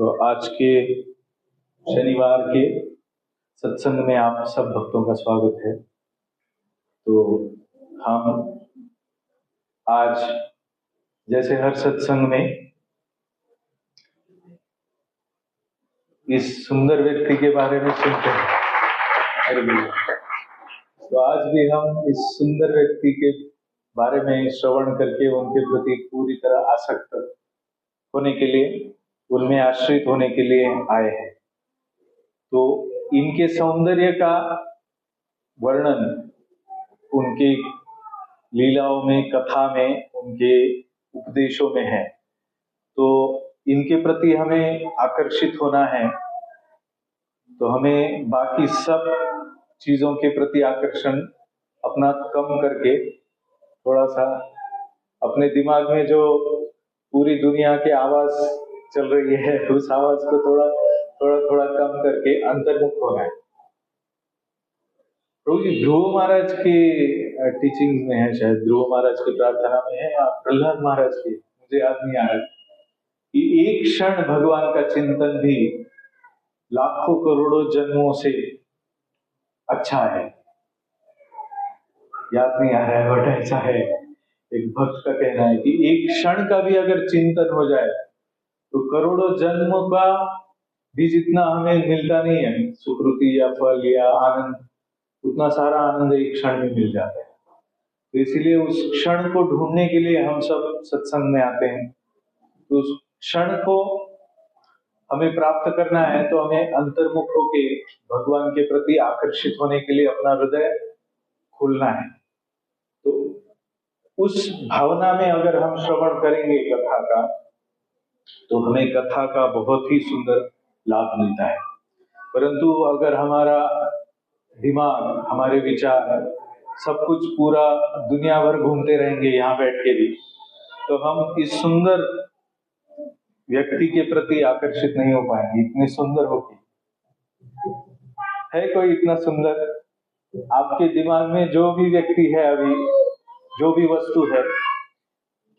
तो आज के शनिवार के सत्संग में आप सब भक्तों का स्वागत है। तो हम आज जैसे हर सत्संग में इस सुंदर व्यक्ति के बारे में सुनते हैं, तो आज भी हम इस सुंदर व्यक्ति के बारे में श्रवण करके उनके प्रति पूरी तरह आसक्त होने के लिए, उनमें आश्रित होने के लिए आए हैं। तो इनके सौंदर्य का वर्णन उनकी लीलाओं में, कथा में, उनके उपदेशों में है। तो इनके प्रति हमें आकर्षित होना है, तो हमें बाकी सब चीजों के प्रति आकर्षण अपना कम करके थोड़ा सा अपने दिमाग में जो पूरी दुनिया की आवाज चल रही है उस आवाज को थोड़ा कम करके अंतर्मुख होना है। प्रभु जी ध्रुव महाराज की टीचिंग में है, शायद ध्रुव महाराज की प्रार्थना में है या प्रहलाद महाराज की, मुझे याद नहीं आ रहा, कि एक क्षण भगवान का चिंतन भी लाखों करोड़ों जन्मों से अच्छा है। याद नहीं आ रहा है, बट ऐसा है। एक भक्त का कहना है कि एक क्षण का भी अगर चिंतन हो जाए तो करोड़ों जन्म का भी जितना हमें मिलता नहीं है, सुकृति या फल या आनंद, उतना सारा आनंद एक क्षण में मिल जाता है। तो इसीलिए उस क्षण को ढूंढने के लिए हम सब सत्संग में आते हैं। तो उस क्षण को हमें प्राप्त करना है तो हमें अंतर्मुख होके भगवान के प्रति आकर्षित होने के लिए अपना हृदय खोलना है। तो उस भावना में अगर हम श्रवण करेंगे कथा का, तो हमें कथा का बहुत ही सुंदर लाभ मिलता है। परंतु अगर हमारा दिमाग, हमारे विचार, सब कुछ पूरा दुनिया भर घूमते रहेंगे यहाँ बैठ के भी, तो हम इस सुंदर व्यक्ति के प्रति आकर्षित नहीं हो पाएंगे। इतने सुंदर होके है कोई इतना सुंदर आपके दिमाग में जो भी व्यक्ति है, अभी जो भी वस्तु है,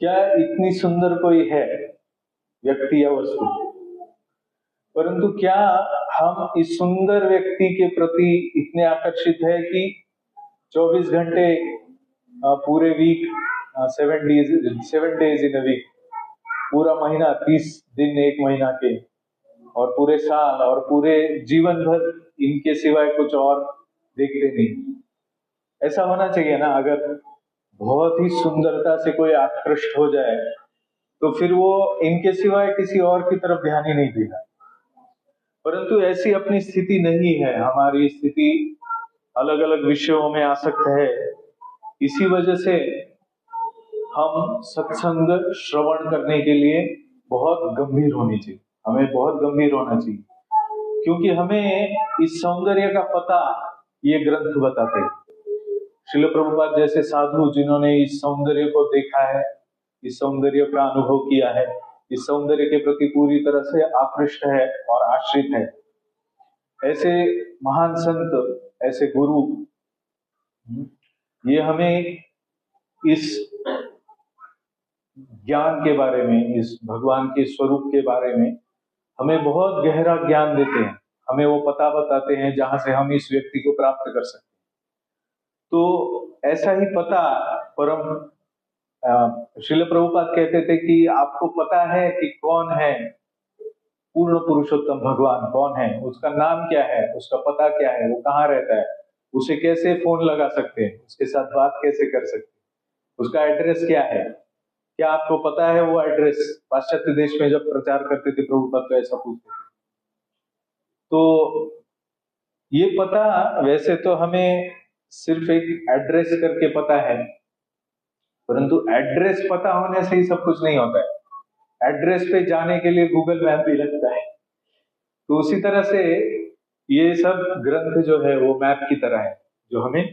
क्या इतनी सुंदर कोई है व्यक्ति या वस्तु? परंतु क्या हम इस सुंदर व्यक्ति के प्रति इतने आकर्षित है कि 24 घंटे पूरे week, 7 days in a week, पूरा महीना, 30 दिन एक महीना के, और पूरे साल और पूरे जीवन भर इनके सिवाय कुछ और देखते नहीं? ऐसा होना चाहिए ना। अगर बहुत ही सुंदरता से कोई आकृष्ट हो जाए तो फिर वो इनके सिवाय किसी और की तरफ ध्यान ही नहीं देगा। परंतु ऐसी अपनी स्थिति नहीं है। हमारी स्थिति अलग अलग विषयों में आसक्त है। इसी वजह से हम सत्संग श्रवण करने के लिए बहुत गंभीर होनी चाहिए, हमें बहुत गंभीर होना चाहिए, क्योंकि हमें इस सौंदर्य का पता ये ग्रंथ बताते हैं। श्रील प्रभुपाद जैसे साधु जिन्होंने इस सौंदर्य को देखा है, इस सौंदर्य का अनुभव किया है, इस सौंदर्य के प्रति पूरी तरह से आकृष्ट है और आश्रित है, ऐसे महान संत, ऐसे गुरु, ये हमें इस ज्ञान के बारे में, इस भगवान के स्वरूप के बारे में हमें बहुत गहरा ज्ञान देते हैं। हमें वो पता बताते हैं जहां से हम इस व्यक्ति को प्राप्त कर सकते हैं। तो ऐसा ही पता परम श्रील प्रभुपाद कहते थे कि आपको पता है कि कौन है पूर्ण पुरुषोत्तम भगवान, कौन है, उसका नाम क्या है, उसका पता क्या है, वो कहाँ रहता है, उसे कैसे फोन लगा सकते हैं, उसके साथ बात कैसे कर सकते हैं, उसका एड्रेस क्या है, क्या आपको पता है वो एड्रेस? पाश्चात्य देश में जब प्रचार करते थे प्रभुपाद तो ऐसा पूछते थे। तो ये पता, वैसे तो हमें सिर्फ एक एड्रेस करके पता है, परंतु एड्रेस पता होने से ही सब कुछ नहीं होता है। एड्रेस पे जाने के लिए गूगल मैप भी लगता है। तो उसी तरह से ये सब ग्रंथ जो है वो मैप की तरह है, जो हमें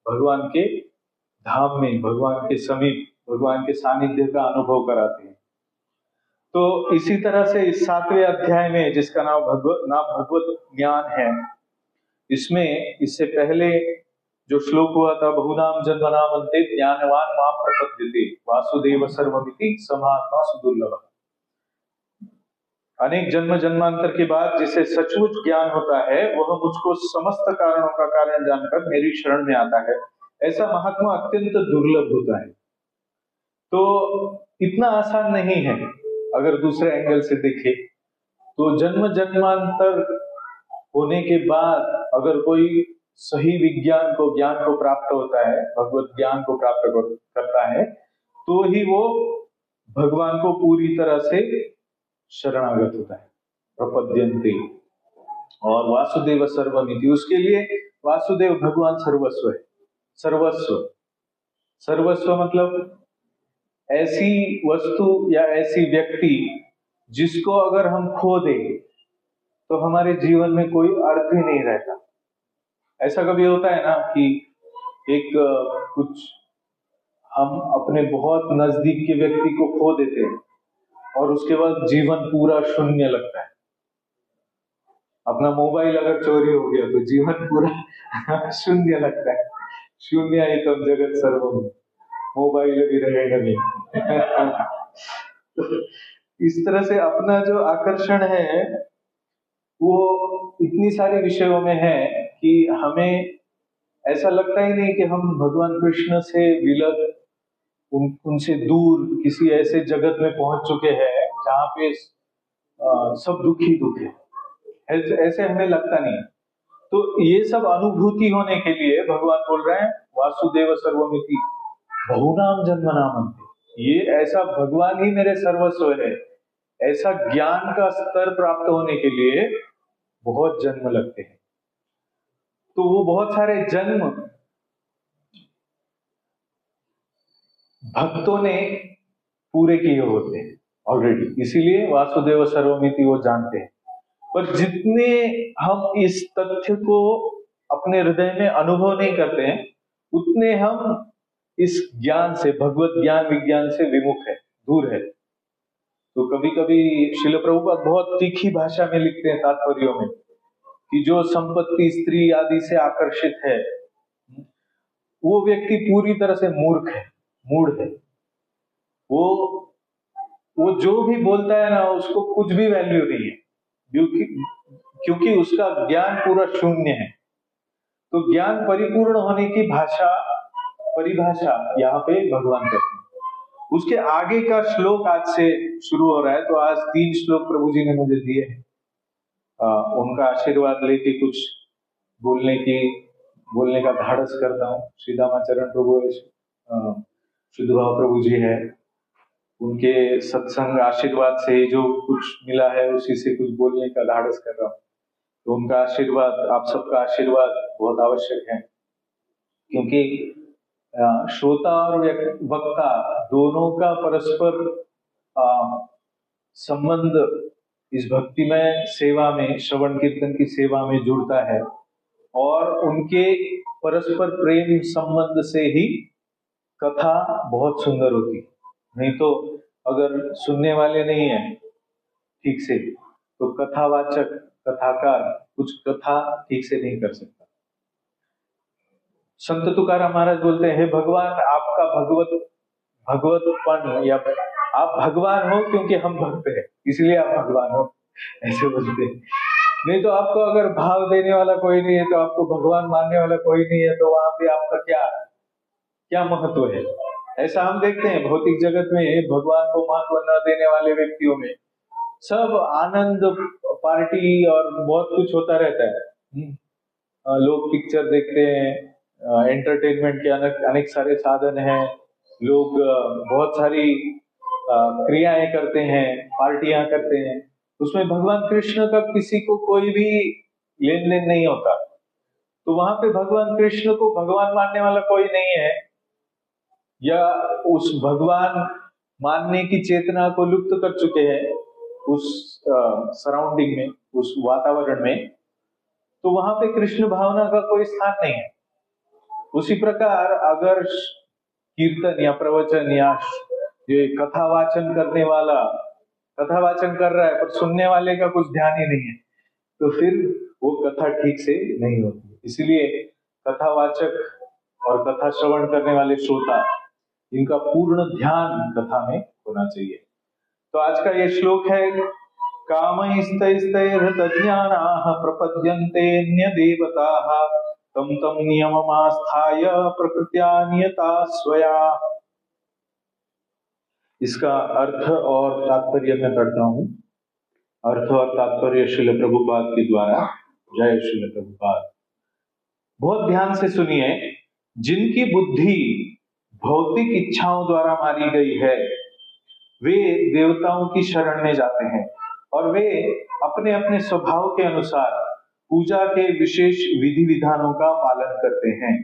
भगवान के धाम में, भगवान के समीप, भगवान के सानिध्य का अनुभव कराते हैं। तो इसी तरह से इस 7वें अध्याय में, जिसका नाम भगवत ज्ञान है, इसमें इससे पहले जो श्लोक हुआ था, बहुनाम जन्मनाम अन्ते ज्ञानवान माम प्रपद्यते वासुदेव सर्वमिति समात्मा सुदुर्लभ। अनेक जन्म जन्मांतर के बाद जिसे सचमुच ज्ञान होता है वह मुझको समस्त कारणों का कारण जानकर मेरी शरण में आता है। ऐसा महात्मा अत्यंत दुर्लभ होता है। तो इतना आसान नहीं है। अगर दूसरे एंगल से देखें तो जन्म जन्मांतर होने के बाद अगर कोई सही ज्ञान को प्राप्त होता है, भगवत ज्ञान को प्राप्त करता है, तो ही वो भगवान को पूरी तरह से शरणागत होता है। प्रपद्यन्ते और वासुदेव सर्वमिति, उसके लिए वासुदेव भगवान सर्वस्व है। सर्वस्व मतलब ऐसी वस्तु या ऐसी व्यक्ति जिसको अगर हम खो दें तो हमारे जीवन में कोई अर्थ ही नहीं रहता। ऐसा कभी होता है ना कि कुछ हम अपने बहुत नजदीक के व्यक्ति को खो देते हैं और उसके बाद जीवन पूरा शून्य लगता है। अपना मोबाइल अगर चोरी हो गया तो जीवन पूरा शून्य लगता है। शून्य ही तम जगत सर्वम, मोबाइल भी रहेगा नहीं। तो इस तरह से अपना जो आकर्षण है वो इतनी सारे विषयों में है कि हमें ऐसा लगता ही नहीं कि हम भगवान कृष्ण से विलग, उनसे दूर किसी ऐसे जगत में पहुंच चुके हैं जहाँ पे सब दुखी दुख है। ऐसे हमें लगता नहीं। तो ये सब अनुभूति होने के लिए भगवान बोल रहे हैं वासुदेव सर्वमिति बहुनाम जन्मनामन्ते। ये ऐसा भगवान ही मेरे सर्वस्व है, ऐसा ज्ञान का स्तर प्राप्त होने के लिए बहुत जन्म लगते हैं। तो वो बहुत सारे जन्म भक्तों ने पूरे किए होते हैं ऑलरेडी, इसीलिए वासुदेव सर्वमिति वो जानते हैं। पर जितने हम इस तथ्य को अपने हृदय में अनुभव नहीं करते हैं उतने हम इस ज्ञान से, भगवत ज्ञान विज्ञान से विमुख है, दूर है। तो कभी कभी श्रील प्रभुपाद बहुत तीखी भाषा में लिखते हैं तात्पर्यों में कि जो संपत्ति, स्त्री आदि से आकर्षित है वो व्यक्ति पूरी तरह से मूर्ख है, मूढ़ है। वो जो भी बोलता है ना उसको कुछ भी वैल्यू नहीं है, क्योंकि उसका ज्ञान पूरा शून्य है। तो ज्ञान परिपूर्ण होने की परिभाषा यहाँ पे भगवान करते हैं। उसके आगे का श्लोक आज से शुरू हो रहा है। तो आज 3 श्लोक प्रभु जी ने मुझे दिए हैं, उनका आशीर्वाद लेके कुछ बोलने का धाड़स करता हूँ। श्री दामाचरण प्रभु शुद्ध भाव प्रभु जी है, उनके सत्संग आशीर्वाद से जो कुछ मिला है उसी से कुछ बोलने का धाड़स कर रहा हूँ। तो उनका आशीर्वाद, आप सबका आशीर्वाद बहुत आवश्यक है, क्योंकि श्रोता और वक्ता दोनों का परस्पर संबंध इस भक्तिमय सेवा में, श्रवण कीर्तन की सेवा में जुड़ता है और उनके परस्पर प्रेम संबंध से ही कथा बहुत सुंदर होती है। नहीं तो अगर सुनने वाले नहीं है ठीक से तो कथावाचक, कथाकार कुछ कथा ठीक से नहीं कर सकता। संत तुकाराम महाराज बोलते हैं, हे भगवान, आपका भगवतपन या आप भगवान हो क्योंकि हम भक्त हैं, इसलिए आप भगवान हो, ऐसे बोलते हैं। नहीं तो आपको अगर भाव देने वाला कोई नहीं है, तो आपको भगवान मानने वाला कोई नहीं है, तो वहां पे आपका क्या महत्व है। ऐसा हम देखते हैं भौतिक जगत में भगवान को महत्व न देने वाले व्यक्तियों में सब आनंद, पार्टी और बहुत कुछ होता रहता है। लोग पिक्चर देखते हैं, एंटरटेनमेंट के अनेक सारे साधन हैं, लोग बहुत सारी क्रियाएं करते हैं, पार्टियां करते हैं, उसमें भगवान कृष्ण का किसी को कोई भी लेन देन नहीं होता। तो वहां पे भगवान कृष्ण को भगवान मानने वाला कोई नहीं है, या उस भगवान मानने की चेतना को लुप्त कर चुके हैं उस सराउंडिंग में, उस वातावरण में, तो वहां पे कृष्ण भावना का कोई स्थान नहीं है। उसी प्रकार अगर कीर्तन या प्रवचन या ये कथावाचन करने वाला कथावाचन कर रहा है पर सुनने वाले का कुछ ध्यान ही नहीं है, तो फिर वो कथा ठीक से नहीं होती। इसलिए कथावाचक और कथा श्रवण करने वाले श्रोता, इनका पूर्ण ध्यान कथा में होना चाहिए। तो आज का ये श्लोक है कामैस्तैस्तैर्हतज्ञानाः प्रपद्यन्तेऽन्यदेवताः तं तं नियममास्थाय प्रकृत्या नियता स्वया। इसका अर्थ और तात्पर्य मैं पढ़ता हूँ। अर्थ और तात्पर्य श्रील प्रभुपाद के द्वारा। जय श्रील प्रभुपाद। बहुत ध्यान से सुनिए। जिनकी बुद्धि भौतिक इच्छाओं द्वारा मारी गई है वे देवताओं की शरण में जाते हैं और वे अपने अपने स्वभाव के अनुसार पूजा के विशेष विधि विधानों का पालन करते हैं।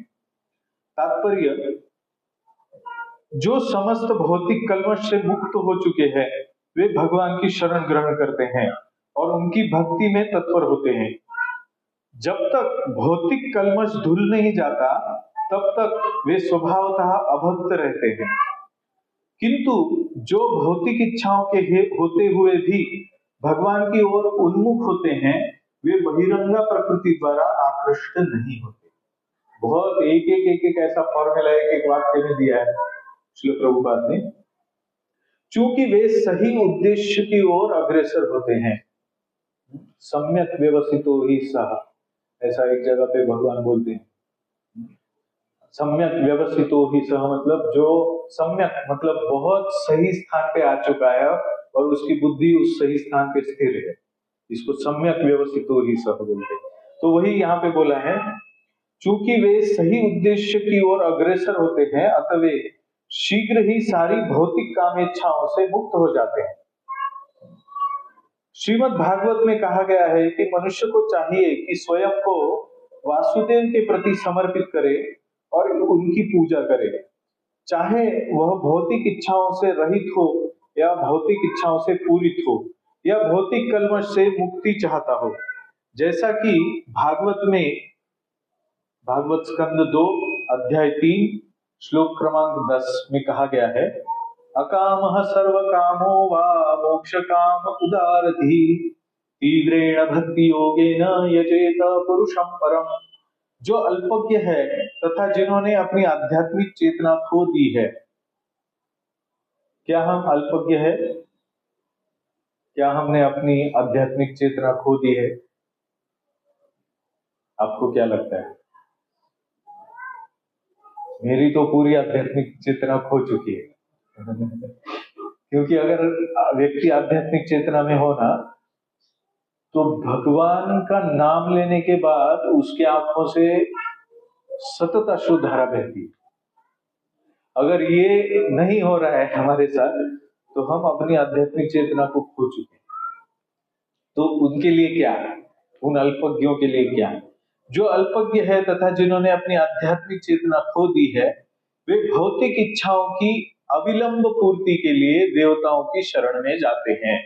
तात्पर्य, जो समस्त भौतिक कल्मश से मुक्त हो चुके हैं वे भगवान की शरण ग्रहण करते हैं और उनकी भक्ति में तत्पर होते हैं। जब तक भौतिक कल्मश धुल नहीं जाता तब तक वे स्वभावतः अभक्त रहते हैं, किंतु जो भौतिक इच्छाओं के होते हुए भी भगवान की ओर उन्मुख होते हैं वे बहिरंगा प्रकृति द्वारा आकृष्ट नहीं होते। बहुत एक ऐसा फॉर्मूला एक वाक्य में दिया है श्रील प्रभुपाद ने। चूंकि वे सही उद्देश्य की ओर अग्रसर होते हैं, सम्यक व्यवस्थितो ही सह, ऐसा एक जगह पे भगवान बोलते हैं। सम्यक व्यवस्थितो ही सह मतलब जो सम्यक मतलब बहुत सही स्थान पे आ चुका है और उसकी बुद्धि उस सही स्थान पे स्थिर है, इसको सम्यक व्यवस्थितो ही सह बोलते हैं। तो वही यहाँ पे बोला है, चूंकि वे सही उद्देश्य की ओर अग्रसर होते हैं अतः वे शीघ्र ही सारी भौतिक कामेच्छाओं से मुक्त हो जाते हैं। श्रीमद् भागवत में कहा गया है कि मनुष्य को चाहिए कि स्वयं को वासुदेव के प्रति समर्पित करे और उनकी पूजा करे, चाहे वह भौतिक इच्छाओं से रहित हो या भौतिक इच्छाओं से पूरित हो या भौतिक कल्मश से मुक्ति चाहता हो। जैसा कि भागवत स्कंद 2 अध्याय 3 श्लोक क्रमांक 10 में कहा गया है, अकामः सर्व कामो वा मोक्ष काम उदारधि तीव्रेण भक्ति योगेन यजेत पुरुषं परम। जो अल्पज्ञ है तथा जिन्होंने अपनी आध्यात्मिक चेतना खो दी है। क्या हम अल्पज्ञ है? क्या हमने अपनी आध्यात्मिक चेतना खो दी है? आपको क्या लगता है? मेरी तो पूरी आध्यात्मिक चेतना खो चुकी है क्योंकि अगर व्यक्ति आध्यात्मिक चेतना में हो ना तो भगवान का नाम लेने के बाद उसके आंखों से सतत अश्रुधारा बहती। अगर ये नहीं हो रहा है हमारे साथ तो हम अपनी आध्यात्मिक चेतना को खो चुके हैं। तो उनके लिए क्या, उन अल्पज्ञों के लिए क्या? जो अल्पज्ञ है तथा जिन्होंने अपनी आध्यात्मिक चेतना खो दी है वे भौतिक इच्छाओं की अविलंब पूर्ति के लिए देवताओं की शरण में जाते हैं।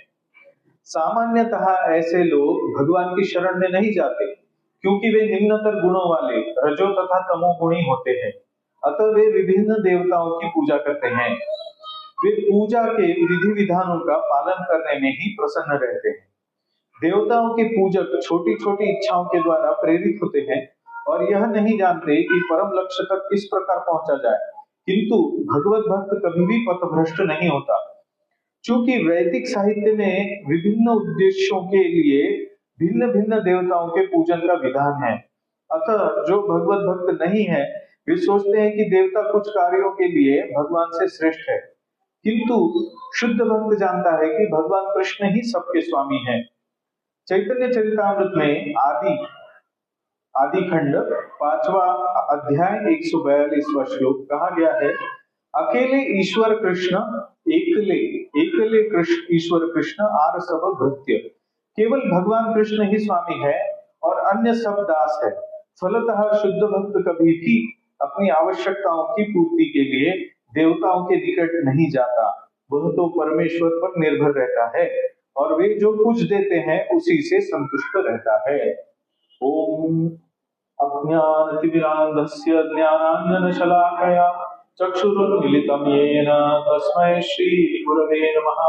सामान्यतः ऐसे लोग भगवान की शरण में नहीं जाते क्योंकि वे निम्नतर गुणों वाले रजो तथा तमो गुणी होते हैं, अतः वे विभिन्न देवताओं की पूजा करते हैं। वे पूजा के विधि विधानों का पालन करने में ही प्रसन्न रहते हैं। देवताओं के पूजक छोटी छोटी इच्छाओं के द्वारा प्रेरित होते हैं और यह नहीं जानते कि परम लक्ष्य तक किस प्रकार पहुंचा जाए, किंतु भगवत भक्त कभी भी पथभ्रष्ट नहीं होता। चूंकि वैदिक साहित्य में विभिन्न उद्देश्यों के लिए भिन्न भिन्न देवताओं के पूजन का विधान है, अतः जो भगवत भक्त नहीं है वे सोचते हैं कि देवता कुछ कार्यों के लिए भगवान से श्रेष्ठ है, किंतु शुद्ध भक्त जानता है कि भगवान कृष्ण ही सबके स्वामी हैं। चैतन्य चरितामृत में आदि खंड 5वां अध्याय 142वां श्लोक कहा गया है, अकेले ईश्वर कृष्ण एकले कृष्ण ईश्वर कृष्ण आर सब भृत्य। केवल भगवान कृष्ण ही स्वामी है और अन्य सब दास है। फलतः शुद्ध भक्त कभी भी अपनी आवश्यकताओं की पूर्ति के लिए देवताओं के निकट नहीं जाता, वह तो परमेश्वर पर निर्भर रहता है और वे जो कुछ देते हैं उसी से संतुष्ट रहता है। ओम अज्ञानतिमिरान्धस्य ज्ञानाञ्जनशलाकया चक्षुरुन्मीलितं येन तस्मै श्रीगुरवे नमः।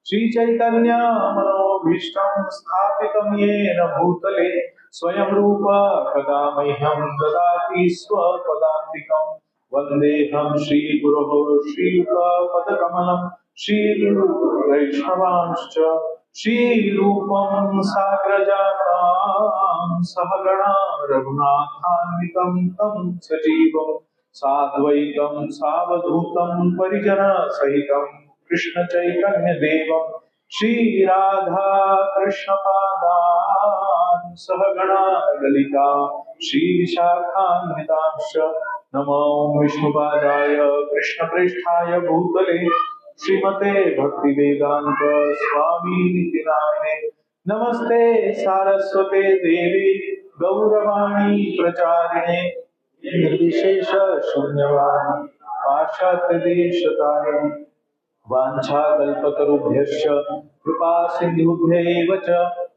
श्रीचैतन्यमनोभीष्टं स्थापितं येन भूतले स्वयं रूप कदा मह्यं ददाति स्वपदान्तिकं। वन्देऽहं श्रीगुरोः श्रीयुतपदकमलं श्रीगुरुवैष्णवांश्च श्रीरूपं साग्रजातां सहगणा रघुनाथान्वितं तं सजीवं साद्वैतं सावधूतं परिजनसहितं कृष्ण चैतन्य देवं श्री राधा कृष्ण पादान् सहगणा ललिता श्री विशाखान्वितांश्च नमो विष्णुपादाय कृष्ण प्रेष्ठाय भूतले श्रीमते भक्ति वेदांत स्वामी निति नामिने नमस्ते सारस्वते देवी गौरवाणी प्रचारिणे निर्विशेष शून्यवादी पाश्चात्य देश तारिणे वाञ्छाकल्पतरुभ्यश्च कृपा सिन्धुभ्यैव च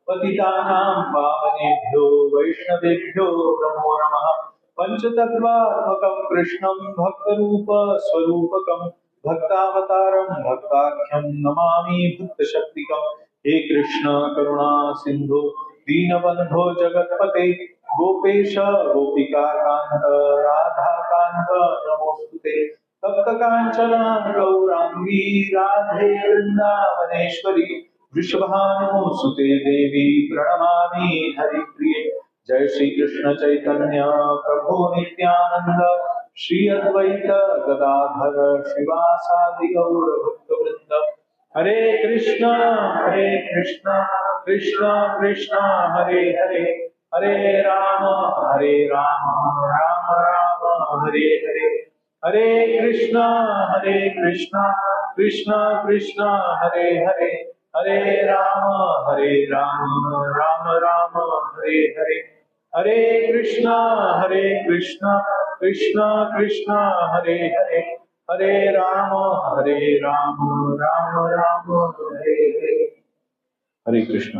पतितानां पावनेभ्यो वैष्णवेभ्यो नमो नमः पञ्चतत्त्वात्मकं कृष्णं भक्तरूपस्वरूपकं भक्तावतारं भक्ताख्यं नमामि भक्तशक्तिकं हे कृष्ण करुणा सिन्धु दीनबन्धो जगत्पते गोपेश गोपिकाकान्त राधाकान्त नमोस्तुते तप्त कांचन गौरांगी राधे वृंदावनेश्वरी वृषभानुसुते देवी प्रणमामि हरिप्रिये जय श्री कृष्ण चैतन्य प्रभु नित्यानंद श्री अद्वैत गदाधर शिवासादि गौर भक्तवृंद हरे कृष्ण कृष्ण कृष्ण हरे हरे हरे राम राम राम हरे हरे हरे कृष्णा कृष्ण कृष्ण हरे हरे हरे राम राम राम हरे हरे हरे कृष्णा कृष्ण कृष्ण हरे हरे हरे राम राम राम हरे हरे हरे कृष्ण।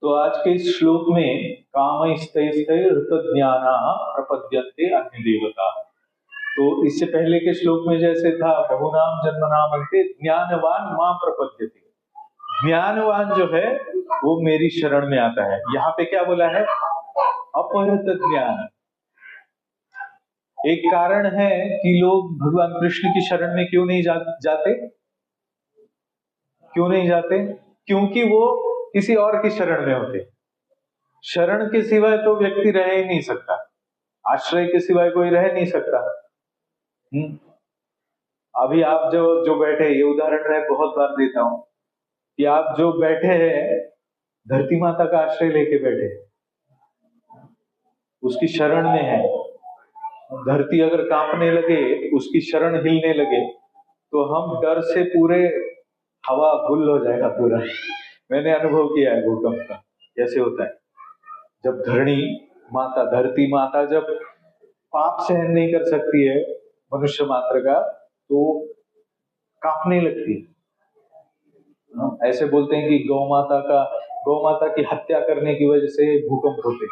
तो आज के इस श्लोक में कामैस्तैस्तैर्हृतज्ञाना प्रपद्यन्ते अन्य देवता। तो इससे पहले के श्लोक में जैसे था बहुनाम जन्मनाम अंते ज्ञानवान मां प्रपद्यते, ज्ञानवान जो है वो मेरी शरण में आता है। यहाँ पे क्या बोला है? अपहृत ज्ञान। एक कारण है कि लोग भगवान कृष्ण की शरण में क्यों नहीं जाते? क्यों नहीं जाते? क्योंकि वो किसी और की शरण में होते। शरण के सिवाय तो व्यक्ति रह ही नहीं सकता, आश्रय के सिवाय कोई रह नहीं सकता। अभी आप जो बैठे, ये उदाहरण मैं बहुत बार देता हूं कि आप जो बैठे हैं धरती माता का आश्रय लेके बैठे, उसकी शरण में है। धरती अगर कांपने लगे, उसकी शरण हिलने लगे, तो हम डर से पूरे हवा गुल हो जाएगा पूरा। मैंने अनुभव किया है भूकंप का, कैसे होता है जब धरती माता जब पाप सहन नहीं कर सकती है मनुष्य मात्र का, तो कांपने लगती है। ऐसे बोलते हैं कि गौ माता की हत्या करने की वजह से भूकंप होते।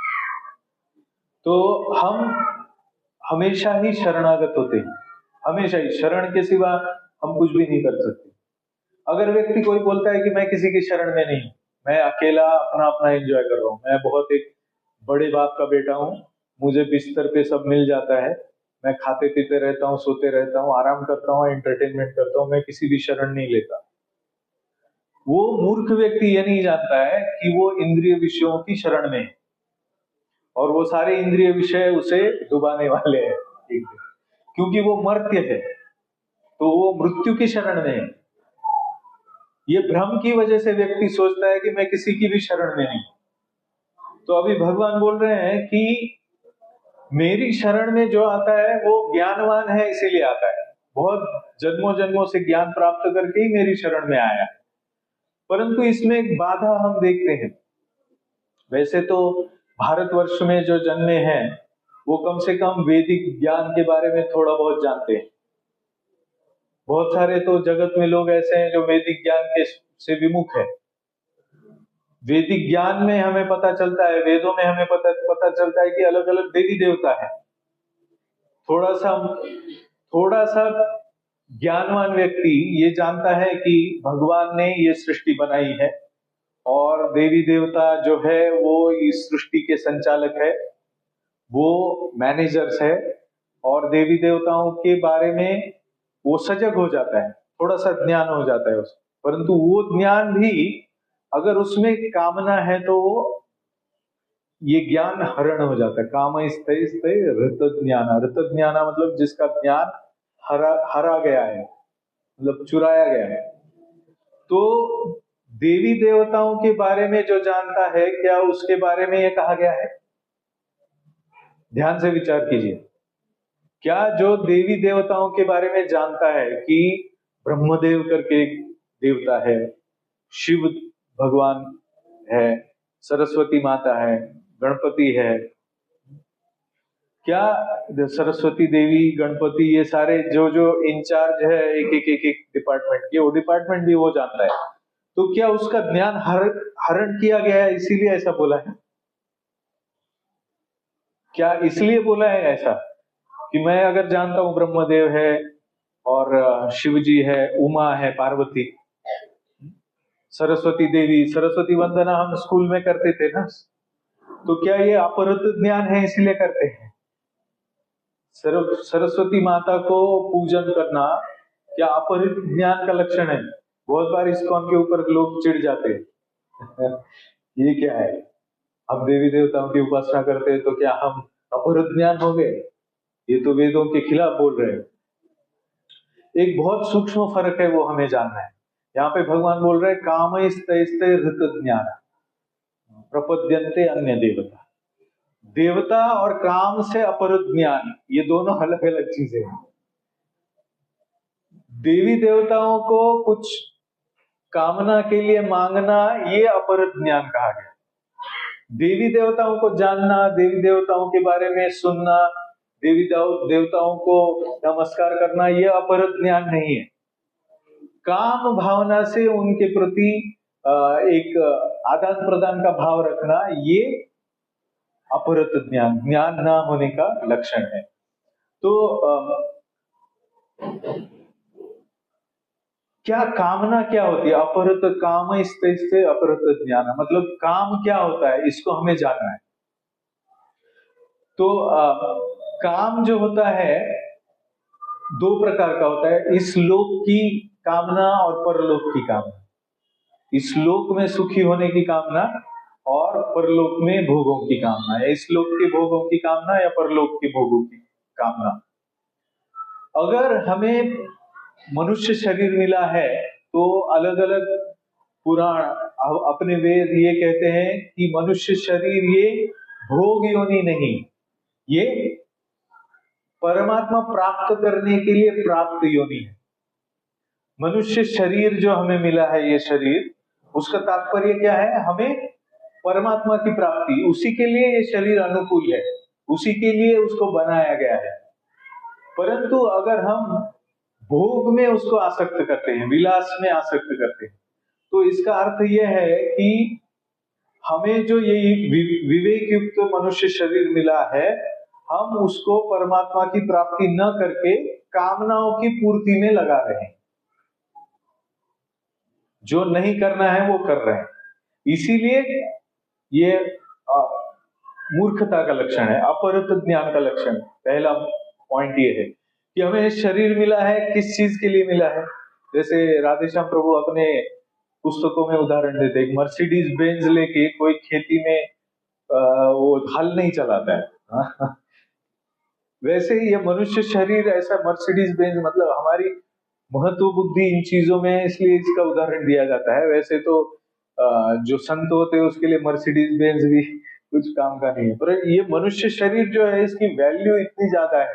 तो हम हमेशा ही शरणागत होते हैं, हमेशा ही। शरण के सिवा हम कुछ भी नहीं कर सकते। अगर व्यक्ति कोई बोलता है कि मैं किसी की शरण में नहीं, मैं अकेला अपना एंजॉय कर रहा हूँ, मैं बहुत एक बड़े बाप का बेटा हूँ, मुझे बिस्तर पे सब मिल जाता है, मैं खाते पीते रहता हूँ, सोते रहता हूँ, आराम करता हूँ, एंटरटेनमेंट करता हूँ, मैं किसी भी शरण नहीं लेता, वो मूर्ख व्यक्ति ये नहीं जानता है कि वो इंद्रिय विषयों की शरण में है और वो सारे इंद्रिय विषय उसे डुबाने वाले हैं, क्योंकि वो मर्त्य है, तो वो मृत्यु की शरण में है। ये भ्रम की वजह से व्यक्ति सोचता है कि मैं किसी की भी शरण में नहीं। तो अभी भगवान बोल रहे हैं कि मेरी शरण में जो आता है वो ज्ञानवान है, इसीलिए आता है। बहुत जन्मों जन्मों से ज्ञान प्राप्त करके ही मेरी शरण में आया। परंतु इसमें एक बाधा हम देखते हैं। वैसे तो भारतवर्ष में जो जन्मे हैं वो कम से कम वैदिक ज्ञान के बारे में थोड़ा बहुत जानते हैं। बहुत सारे तो जगत में लोग ऐसे हैं जो वैदिक ज्ञान के से विमुख है। वैदिक ज्ञान में हमें पता चलता है, वेदों में हमें पता चलता है कि अलग अलग देवी देवता है। थोड़ा सा ज्ञानवान व्यक्ति ये जानता है कि भगवान ने ये सृष्टि बनाई है और देवी देवता जो है वो इस सृष्टि के संचालक है, वो मैनेजर्स है, और देवी देवताओं के बारे में वो सजग हो जाता है, थोड़ा सा ज्ञान हो जाता है उसको। परंतु वो ज्ञान भी अगर उसमें कामना है तो ये ज्ञान हरण हो जाता है। काम स्थय स्थय ऋत ज्ञान, ऋत ज्ञान मतलब जिसका ज्ञान हरा गया है, मतलब चुराया गया है। तो देवी देवताओं के बारे में जो जानता है, क्या उसके बारे में ये कहा गया है? ध्यान से विचार कीजिए। क्या जो देवी देवताओं के बारे में जानता है कि ब्रह्मदेव करके एक देवता है, शिव भगवान है, सरस्वती माता है, गणपति है, क्या सरस्वती देवी, गणपति, ये सारे जो जो इंचार्ज है एक डिपार्टमेंट के, वो डिपार्टमेंट भी वो जानता है। तो क्या उसका ज्ञान हरण किया गया है इसीलिए ऐसा बोला है? क्या इसलिए बोला है ऐसा कि मैं अगर जानता हूं ब्रह्मदेव है और शिव जी है, उमा है, पार्वती, सरस्वती देवी, सरस्वती वंदना हम स्कूल में करते थे ना, तो क्या ये अपहृत ज्ञान है इसलिए करते हैं? सरस्वती माता को पूजन करना क्या अपहृत ज्ञान का लक्षण है? बहुत बार इस्कॉन के ऊपर लोग चिढ़ जाते हैं ये क्या है, हम देवी देवताओं की उपासना करते हैं तो क्या हम अपहृत ज्ञान हो गए? ये तो वेदों के खिलाफ बोल रहे हैं। एक बहुत सूक्ष्म फर्क है, वो हमें जानना है। यहाँ पे भगवान बोल रहे हैं कामस्तैस्तै ऋत ज्ञान प्रपद्यन्ते अन्य देवता। देवता और काम से अपहृत ज्ञान, ये दोनों अलग अलग चीजें हैं। देवी देवताओं को कुछ कामना के लिए मांगना, ये अपहृत ज्ञान कहा गया। देवी देवताओं को जानना, देवी देवताओं के बारे में सुनना, देवी देवताओं को नमस्कार करना, ये अपहृत ज्ञान नहीं है। काम भावना से उनके प्रति एक आदान प्रदान का भाव रखना, ये अपहृत ज्ञान, ज्ञान ना होने का लक्षण है। तो क्या कामना क्या होती है? अपहृत काम से अपहृत ज्ञान, मतलब काम क्या होता है इसको हमें जानना है। तो काम जो होता है दो प्रकार का होता है, इस लोक की कामना और परलोक की कामना। इस लोक में सुखी होने की कामना और परलोक में भोगों की कामना, या इस लोक के भोगों की कामना या परलोक के भोगों की कामना। अगर हमें मनुष्य शरीर मिला है तो अलग अलग पुराण, अपने वेद ये कहते हैं कि मनुष्य शरीर ये भोग योनि नहीं, ये परमात्मा प्राप्त करने के लिए प्राप्त योनि है। मनुष्य शरीर जो हमें मिला है, ये शरीर, उसका तात्पर्य क्या है? हमें परमात्मा की प्राप्ति, उसी के लिए ये शरीर अनुकूल है, उसी के लिए उसको बनाया गया है। परंतु अगर हम भोग में उसको आसक्त करते हैं, विलास में आसक्त करते हैं, तो इसका अर्थ यह है कि हमें जो ये विवेक युक्त मनुष्य शरीर मिला है, हम उसको परमात्मा की प्राप्ति न करके कामनाओं की पूर्ति में लगा रहे हैं। जो नहीं करना है वो कर रहे हैं। इसीलिए ये मूर्खता का लक्षण है, अपहृत ज्ञान का लक्षण। पहला पॉइंट ये है कि हमें शरीर मिला है, किस चीज के लिए मिला है? जैसे राधेश्याम प्रभु अपने पुस्तकों में उदाहरण देते, एक मर्सिडीज बेंज लेके कोई खेती में वो हल नहीं चलाता है वैसे ही ये मनुष्य शरीर ऐसा मर्सिडीज बेंज, मतलब हमारी महत्व बुद्धि इन चीजों में, इसलिए इसका उदाहरण दिया जाता है। वैसे तो जो संत होते हैं उसके लिए मर्सिडीज बेंज भी कुछ काम का नहीं है, पर ये मनुष्य शरीर जो है इसकी वैल्यू इतनी ज्यादा है,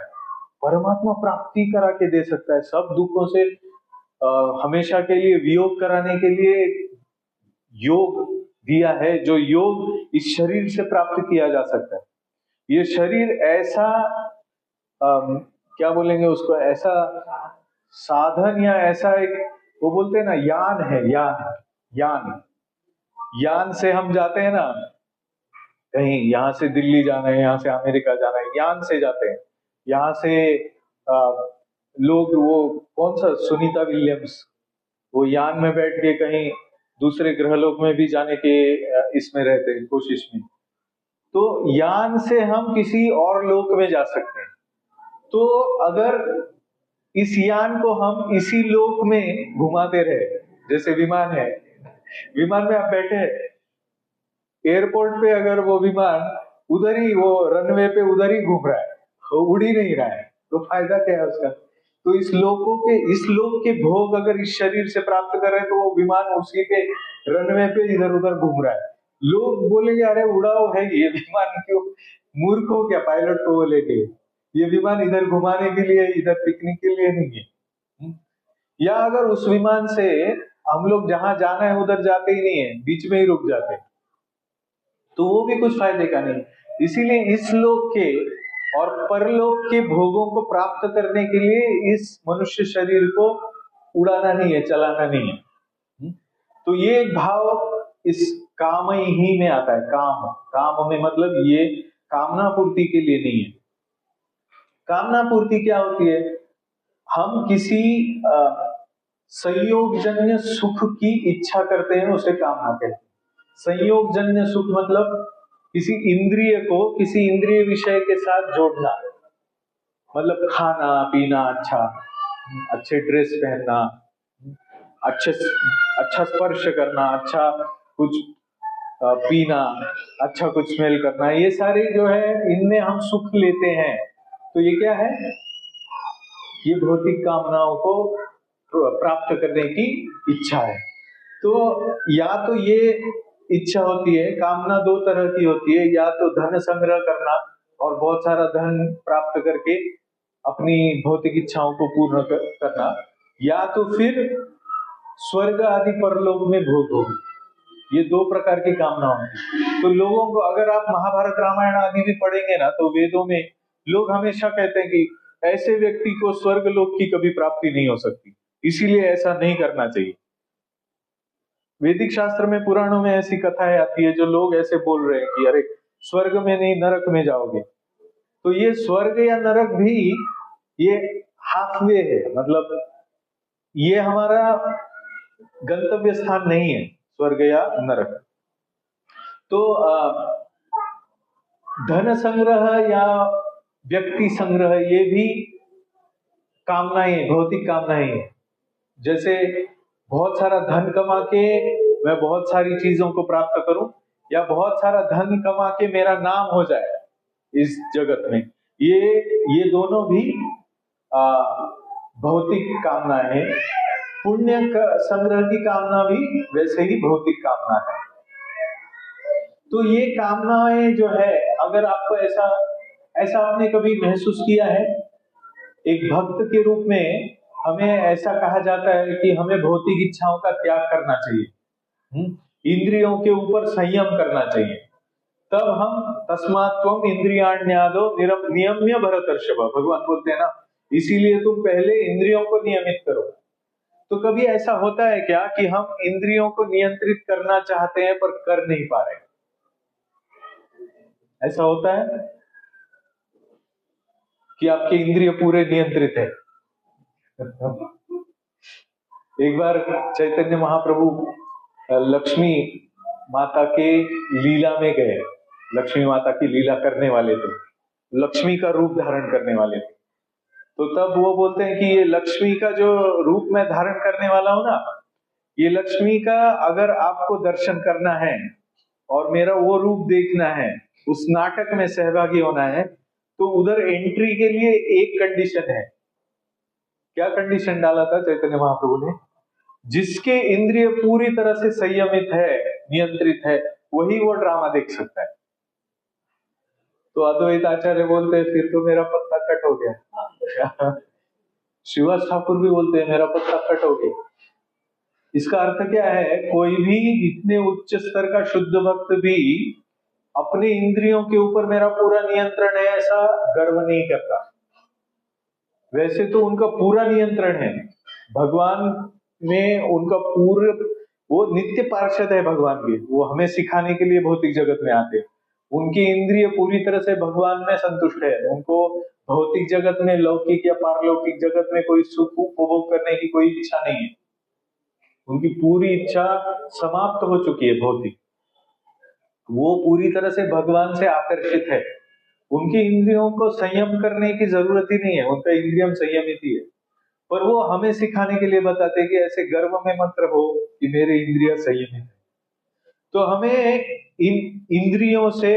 परमात्मा प्राप्ति करा के दे सकता है, सब दुखों से हमेशा के लिए वियोग कराने के लिए योग दिया है, जो योग इस शरीर से प्राप्त किया जा सकता है। ये शरीर ऐसा क्या बोलेंगे उसको, ऐसा साधन या ऐसा एक, वो बोलते हैं ना यान है, यान से हम जाते हैं ना कहीं, यहां से दिल्ली जाना है, यहां से अमेरिका जाना है, यान से जाते हैं। यहां से लोग, वो कौन सा सुनीता विलियम्स, वो यान में बैठ के कहीं दूसरे ग्रहलोक में भी जाने के इसमें रहते हैं, कोशिश में। तो यान से हम किसी और लोक में जा सकते हैं। तो अगर इस यान को हम इसी लोक में घुमाते रहे जैसे विमान है, विमान में आप बैठे हैं, एयरपोर्ट पे अगर वो विमान उधर ही, वो रनवे पे उधर ही घूम रहा है, वो उड़ ही नहीं रहा है, तो फायदा क्या है उसका? तो इस लोक के भोग अगर इस शरीर से प्राप्त कर रहे हैं, तो वो विमान उसी के रनवे पे इधर उधर घूम रहा है। लोग बोलेंगे अरे उड़ाओ है ये विमान, क्यों मूर्ख हो क्या पायलट को बोलेंगे? ये विमान इधर घुमाने के लिए, इधर पिकनिक के लिए नहीं है। या अगर उस विमान से हम लोग जहां जाना है उधर जाते ही नहीं है, बीच में ही रुक जाते हैं, तो वो भी कुछ फायदे का नहीं। इसीलिए इस लोक के और परलोक के भोगों को प्राप्त करने के लिए इस मनुष्य शरीर को उड़ाना नहीं है, चलाना नहीं है। तो ये एक भाव इस काम ही में आता है। काम में मतलब ये कामना पूर्ति के लिए नहीं है। कामना पूर्ति क्या होती है? हम किसी संयोगजन्य सुख की इच्छा करते हैं, उसे कामना कहते हैं। संयोगजन्य सुख मतलब किसी इंद्रिय को किसी इंद्रिय विषय के साथ जोड़ना, मतलब खाना पीना, अच्छे ड्रेस पहनना, अच्छा स्पर्श करना, अच्छा कुछ पीना, अच्छा कुछ स्मेल करना, ये सारे जो है इनमें हम सुख लेते हैं। तो ये क्या है? ये भौतिक कामनाओं को प्राप्त करने की इच्छा है। तो या तो ये इच्छा होती है, कामना दो तरह की होती है, या तो धन संग्रह करना और बहुत सारा धन प्राप्त करके अपनी भौतिक इच्छाओं को पूर्ण करना, या तो फिर स्वर्ग आदि परलोक में भोग हो। ये दो प्रकार की कामना होती है। तो लोगों को, अगर आप महाभारत रामायण आदि भी पढ़ेंगे ना, तो वेदों में लोग हमेशा कहते हैं कि ऐसे व्यक्ति को स्वर्ग लोक की कभी प्राप्ति नहीं हो सकती, इसीलिए ऐसा नहीं करना चाहिए। वैदिक शास्त्र में, पुराणों में ऐसी कथाएं आती है, जो लोग ऐसे बोल रहे हैं कि अरे स्वर्ग में नहीं नरक में जाओगे। तो ये स्वर्ग या नरक भी ये हाफ वे है, मतलब ये हमारा गंतव्य स्थान नहीं है, स्वर्ग या नरक। तो धन संग्रह या व्यक्ति संग्रह, ये भी कामनाएं, भौतिक कामनाएं है। जैसे बहुत सारा धन कमा के मैं बहुत सारी चीजों को प्राप्त करूं, या बहुत सारा धन कमा के मेरा नाम हो जाए इस जगत में, ये दोनों भी भौतिक कामना है। पुण्य संग्रह की कामना भी वैसे ही भौतिक कामना है। तो ये कामनाएं जो है, अगर आपको ऐसा आपने कभी महसूस किया है? एक भक्त के रूप में हमें ऐसा कहा जाता है कि हमें भौतिक इच्छाओं का त्याग करना चाहिए, इंद्रियों के ऊपर संयम करना चाहिए। तब हम तस्मात् त्वम इंद्रियाण्यादो नियम्य भरतर्षभ, भगवान बोलते हैं ना, इसीलिए तुम पहले इंद्रियों को नियमित करो। तो कभी ऐसा होता है क्या कि हम इंद्रियों को नियंत्रित करना चाहते हैं पर कर नहीं पा रहे? ऐसा होता है कि आपके इंद्रिय पूरे नियंत्रित है? एक बार चैतन्य महाप्रभु लक्ष्मी माता के लीला में गए। लक्ष्मी माता की लीला करने वाले थे, लक्ष्मी का रूप धारण करने वाले थे। तो तब वो बोलते हैं कि ये लक्ष्मी का जो रूप मैं धारण करने वाला हूं ना, ये लक्ष्मी का अगर आपको दर्शन करना है और मेरा वो रूप देखना है, उस नाटक में सहभागी होना है, तो उधर एंट्री के लिए एक कंडीशन है। क्या कंडीशन डाला था चैतन्य महाप्रभु ने? जिसके इंद्रिय पूरी तरह से संयमित है, नियंत्रित है, वही वो ड्रामा देख सकता है। तो अद्वैत आचार्य बोलते हैं फिर तो मेरा पत्ता कट हो गया। शिवास ठाकुर भी बोलते हैं मेरा पत्ता कट हो गया। इसका अर्थ क्या है? कोई भी इतने उच्च स्तर का शुद्ध भक्त भी अपने इंद्रियों के ऊपर मेरा पूरा नियंत्रण है ऐसा गर्व नहीं करता। वैसे तो उनका पूरा नियंत्रण है, भगवान में उनका पूरा, वो नित्य पार्षद है भगवान के, वो हमें सिखाने के लिए भौतिक जगत में आते हैं। उनकी इंद्रिय पूरी तरह से भगवान में संतुष्ट है, उनको भौतिक जगत में, लौकिक या पारलौकिक जगत में कोई सुख उपभोग करने की कोई इच्छा नहीं है। उनकी पूरी इच्छा समाप्त हो चुकी है भौतिक, वो पूरी तरह से भगवान से आकर्षित है। उनकी इंद्रियों को संयम करने की जरूरत ही नहीं है, उनका इंद्रियम संयमित ही है। पर वो हमें सिखाने के लिए बताते हैं कि ऐसे गर्व में मत रहो कि मेरे इंद्रिय संयमित है। तो हमें इन इंद्रियों से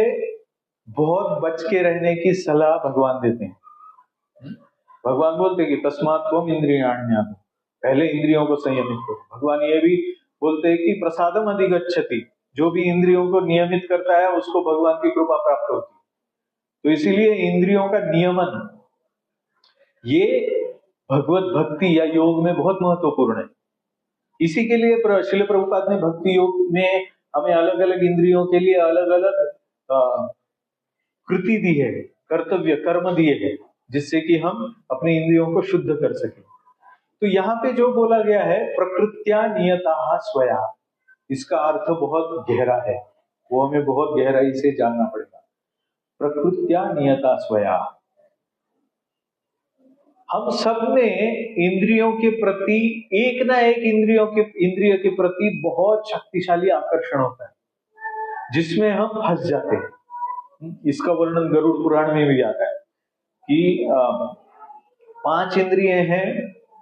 बहुत बच के रहने की सलाह भगवान देते हैं। भगवान बोलते हैं कि तस्मात् त्वम इंद्रियाण्याहुः, पहले इंद्रियों को संयमित करो। भगवान ये भी बोलते हैं कि प्रसादम अधिगच्छति, जो भी इंद्रियों को नियमित करता है उसको भगवान की कृपा प्राप्त होती है। तो इसीलिए इंद्रियों का नियमन ये भगवत भक्ति या योग में बहुत महत्वपूर्ण है। इसी के लिए श्रील प्रभुपाद ने भक्ति योग में हमें अलग अलग इंद्रियों के लिए अलग अलग कृति दी है, कर्तव्य कर्म दिए हैं, जिससे कि हम अपने इंद्रियों को शुद्ध कर सकें। तो यहाँ पे जो बोला गया है प्रकृत्या नियताः स्वया, इसका अर्थ बहुत गहरा है, वो हमें बहुत गहराई से जानना पड़ेगा। प्रकृत्या नियता स्वया, हम सब में इंद्रियों के प्रति एक ना एक इंद्रिय के प्रति बहुत शक्तिशाली आकर्षण होता है, जिसमें हम फंस जाते हैं। इसका वर्णन गरुड़ पुराण में भी आता है कि 5 इंद्रिय हैं,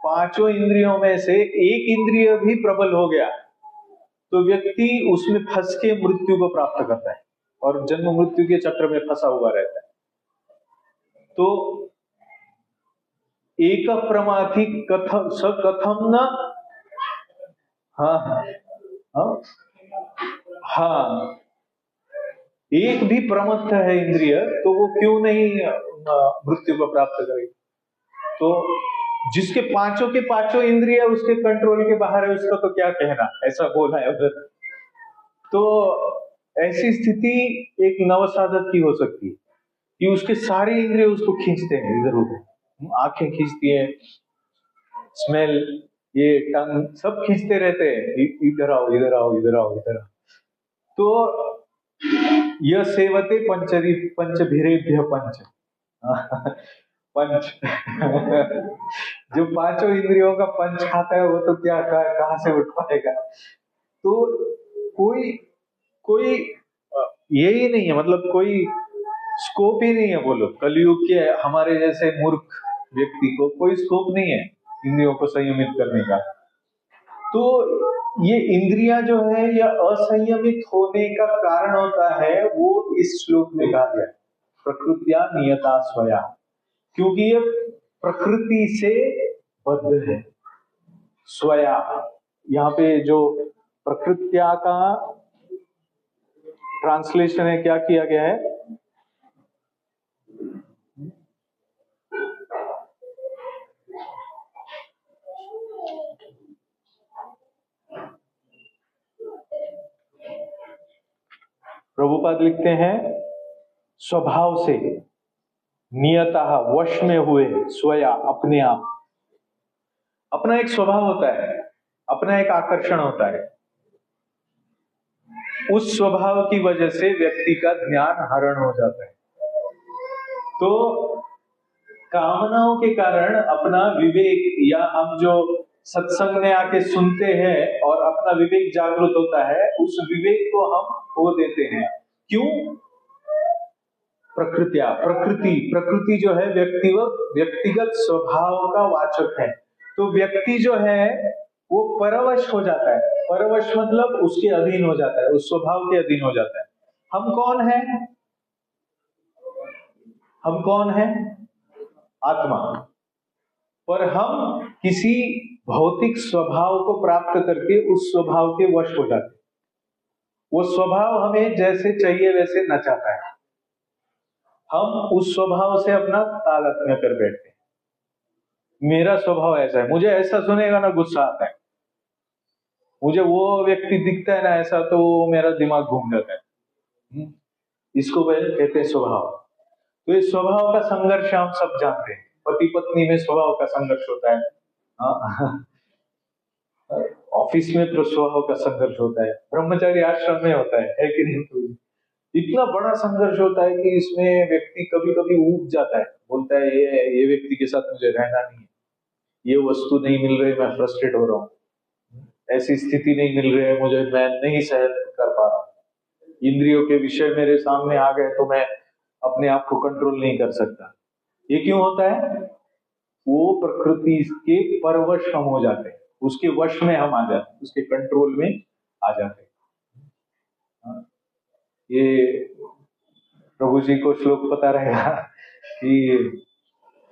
5 इंद्रियों में से एक इंद्रिय भी प्रबल हो गया तो व्यक्ति उसमें फंस के मृत्यु को प्राप्त करता है और जन्म मृत्यु के चक्र में फंसा हुआ रहता है। तो एक प्रमाथि कथम स कथम न, हाँ, एक भी प्रमत्त है इंद्रिय तो वो क्यों नहीं मृत्यु को प्राप्त करेगी। तो जिसके पांचों के पांचों इंद्रिय उसके कंट्रोल के बाहर है, उसका तो क्या कहना, ऐसा बोला है उधर। तो ऐसी स्थिति एक नवसाधक की हो सकती है कि उसके सारे इंद्रिय उसको खींचते हैं इधर उधर, आंखें खींचती हैं, स्मेल, ये टंग सब खींचते रहते हैं, इधर आओ इधर आओ इधर आओ इधर आओ। तो यह सेवते पंचभिरेभ्य पंच पंच जो 5 इंद्रियों का पंच खाता है वो तो क्या कहां से उठ पाएगा। तो कोई यही नहीं है, मतलब कोई स्कोप ही नहीं है, बोलो कलयुग के हमारे जैसे मूर्ख व्यक्ति को कोई स्कोप नहीं है इंद्रियों को संयमित करने का। तो ये इंद्रियां जो है यह असंयमित होने का कारण होता है, वो इस श्लोक में कहा गया प्रकृत्या नियता स्वया, क्योंकि ये प्रकृति से बद्ध है। स्वया, यहाँ पे जो प्रकृत्या का ट्रांसलेशन है क्या किया गया है, प्रभुपाद लिखते हैं स्वभाव से, नियतः वश में हुए, स्वया अपने आप, अपना एक स्वभाव होता है, अपना एक आकर्षण होता है, उस स्वभाव की वजह से व्यक्ति का ध्यान हरण हो जाता है। तो कामनाओं के कारण अपना विवेक, या हम जो सत्संग में आके सुनते हैं और अपना विवेक जागृत होता है, उस विवेक को हम खो देते हैं। क्यों? प्रकृति जो है व्यक्तिगत स्वभाव का वाचक है। तो व्यक्ति जो है वो परवश हो जाता है, परवश मतलब उसके अधीन हो जाता है, उस स्वभाव के अधीन हो जाता है। हम कौन है? आत्मा। पर हम किसी भौतिक स्वभाव को प्राप्त करके उस स्वभाव के वश हो जाते हैं। वो स्वभाव हमें जैसे चाहिए वैसे नचाता है, हम उस स्वभाव से अपना तादात्म्य कर बैठते हैं। मेरा स्वभाव ऐसा है, मुझे ऐसा सुनेगा ना गुस्सा आता है, मुझे वो व्यक्ति दिखता है ना ऐसा तो मेरा दिमाग घूम जाता है। इसको कहते हैं स्वभाव। तो इस स्वभाव का संघर्ष हम सब जानते हैं, पति पत्नी में स्वभाव का संघर्ष होता है, ऑफिस में स्वभाव का संघर्ष होता है, ब्रह्मचारी आश्रम में होता है कि नहीं? तो इतना बड़ा संघर्ष होता है कि इसमें व्यक्ति कभी कभी ऊब जाता है, बोलता है ये व्यक्ति के साथ मुझे रहना नहीं है, ये वस्तु नहीं मिल रही, मैं फ्रस्ट्रेट हो रहा हूँ, ऐसी स्थिति नहीं मिल रही है मुझे, मैं नहीं सहन कर पा रहा हूँ, इंद्रियों के विषय मेरे सामने आ गए तो मैं अपने आप को कंट्रोल नहीं कर सकता। ये क्यों होता है? वो प्रकृति के परवश हम हो जाते हैं, उसके वश में हम आ जाते हैं, उसके कंट्रोल में आ जाते हैं। ये प्रभु जी को श्लोक पता रहेगा कि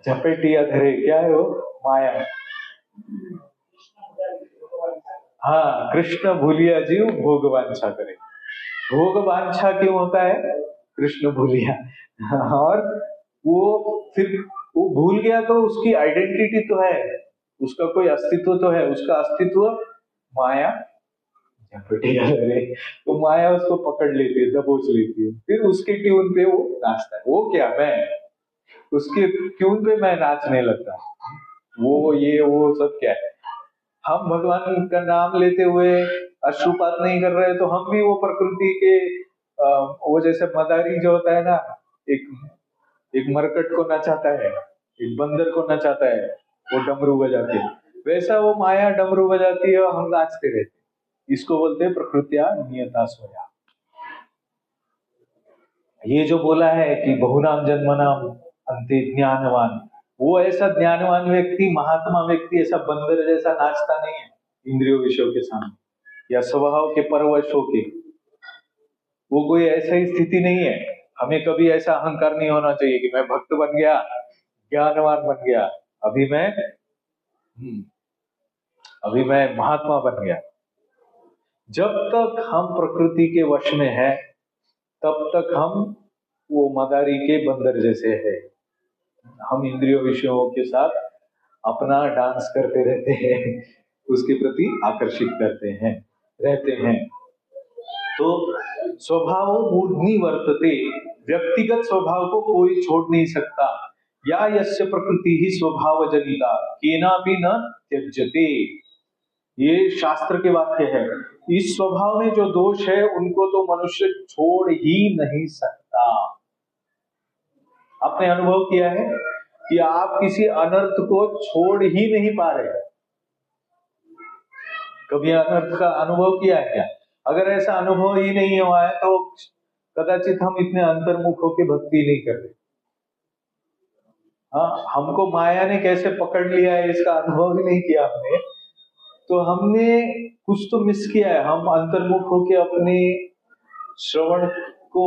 झपेटिया धरे, क्या है वो, माया। हाँ, कृष्ण भूलिया जीव भोग वांछा करे। भोग वांछा क्यों होता है? कृष्ण भूलिया। और वो फिर वो भूल गया तो उसकी आइडेंटिटी तो है, उसका कोई अस्तित्व तो है, उसका अस्तित्व माया झपटिया धरे, तो माया उसको पकड़ लेती है, दबोच लेती है, फिर उसके ट्यून पे वो नाचता है। वो क्या, मैं उसके ट्यून पे मैं नाचने लगता, वो ये वो सब क्या है। हम भगवान का नाम लेते हुए अश्रुपात नहीं कर रहे, तो हम भी वो प्रकृति के वो जैसे मदारी जो होता है ना, एक एक मरकट को नचाता है, एक बंदर को नचाता है, वो डमरू बजाते है, वैसा वो माया डमरू बजाती है और हम नाचते रहते। इसको बोलते हैं प्रकृत्या नियता सोया। ये जो बोला है कि बहुनाम जन्मनाम अंते ज्ञानवान, वो ऐसा ज्ञानवान व्यक्ति, महात्मा व्यक्ति ऐसा बंदर जैसा नाचता नहीं है इंद्रियों विषयों के सामने या स्वभाव के परवश होके। वो कोई ऐसा ही स्थिति नहीं है। हमें कभी ऐसा अहंकार नहीं होना चाहिए कि मैं भक्त बन गया, ज्ञानवान बन गया, अभी मैं अभी मैं महात्मा बन गया। जब तक हम प्रकृति के वश में है, तब तक हम वो मदारी के बंदर जैसे है। हम इंद्रियों विषयों के साथ अपना डांस करते रहते हैं, उसके प्रति आकर्षित करते हैं, रहते हैं। तो स्वभाव मूर्धनि वर्तते, व्यक्तिगत स्वभाव को कोई छोड़ नहीं सकता। या यस्य प्रकृति ही स्वभाव जनिता केनापि न त्यज्यते, ये शास्त्र के वाक्य है। इस स्वभाव में जो दोष है उनको तो मनुष्य छोड़ ही नहीं सकता। आपने अनुभव किया है कि आप किसी अनर्थ को छोड़ ही नहीं पा रहे। कभी अनर्थ का अनुभव किया है क्या? अगर ऐसा अनुभव ही नहीं हुआ है तो कदाचित हम इतने अंतर्मुख होकर भक्ति नहीं कर रहे। हाँ, हमको माया ने कैसे पकड़ लिया है इसका अनुभव ही नहीं किया हमने, तो हमने कुछ तो मिस किया है। हम अंतर्मुख होकर अपने श्रवण को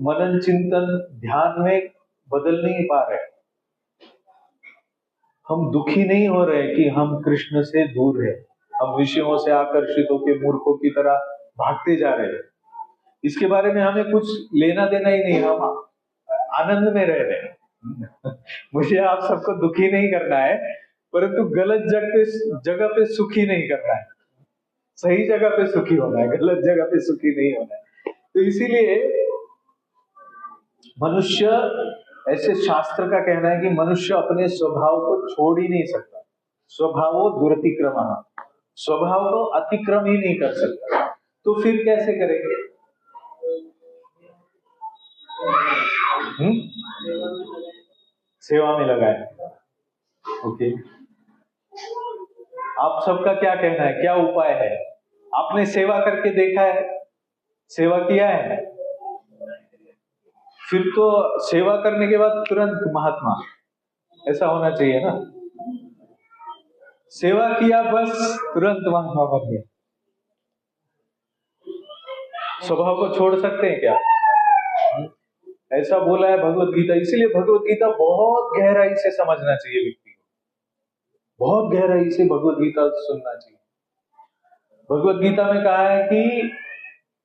मनन चिंतन ध्यान में बदल नहीं पा रहे। हम दुखी नहीं हो रहे कि हम कृष्ण से दूर है, हम विषयों से आकर्षित होकर मूर्खों की तरह भागते जा रहे हैं। इसके बारे में हमें कुछ लेना देना ही नहीं, हम आनंद में रह रहे हैं। मुझे आप सबको दुखी नहीं करना है, परंतु गलत जगह पे सुखी नहीं करना है। सही जगह पे सुखी होना है, गलत जगह पे सुखी नहीं होना है। तो इसीलिए मनुष्य, ऐसे शास्त्र का कहना है कि मनुष्य अपने स्वभाव को छोड़ ही नहीं सकता। स्वभावो दुरतिक्रमः, स्वभाव को अतिक्रम ही नहीं कर सकता। तो फिर कैसे करेंगे? सेवा में लगाए। ओके, आप सबका क्या कहना है, क्या उपाय है? आपने सेवा करके देखा है, सेवा किया है? फिर तो सेवा करने के बाद तुरंत महात्मा, ऐसा होना चाहिए ना। सेवा किया बस तुरंत महात्मा बन गए। स्वभाव को छोड़ सकते हैं क्या? ऐसा बोला है भगवत गीता। इसीलिए भगवत गीता बहुत गहराई से समझना चाहिए व्यक्ति को, बहुत गहराई से भगवत गीता सुनना चाहिए। भगवत गीता में कहा है कि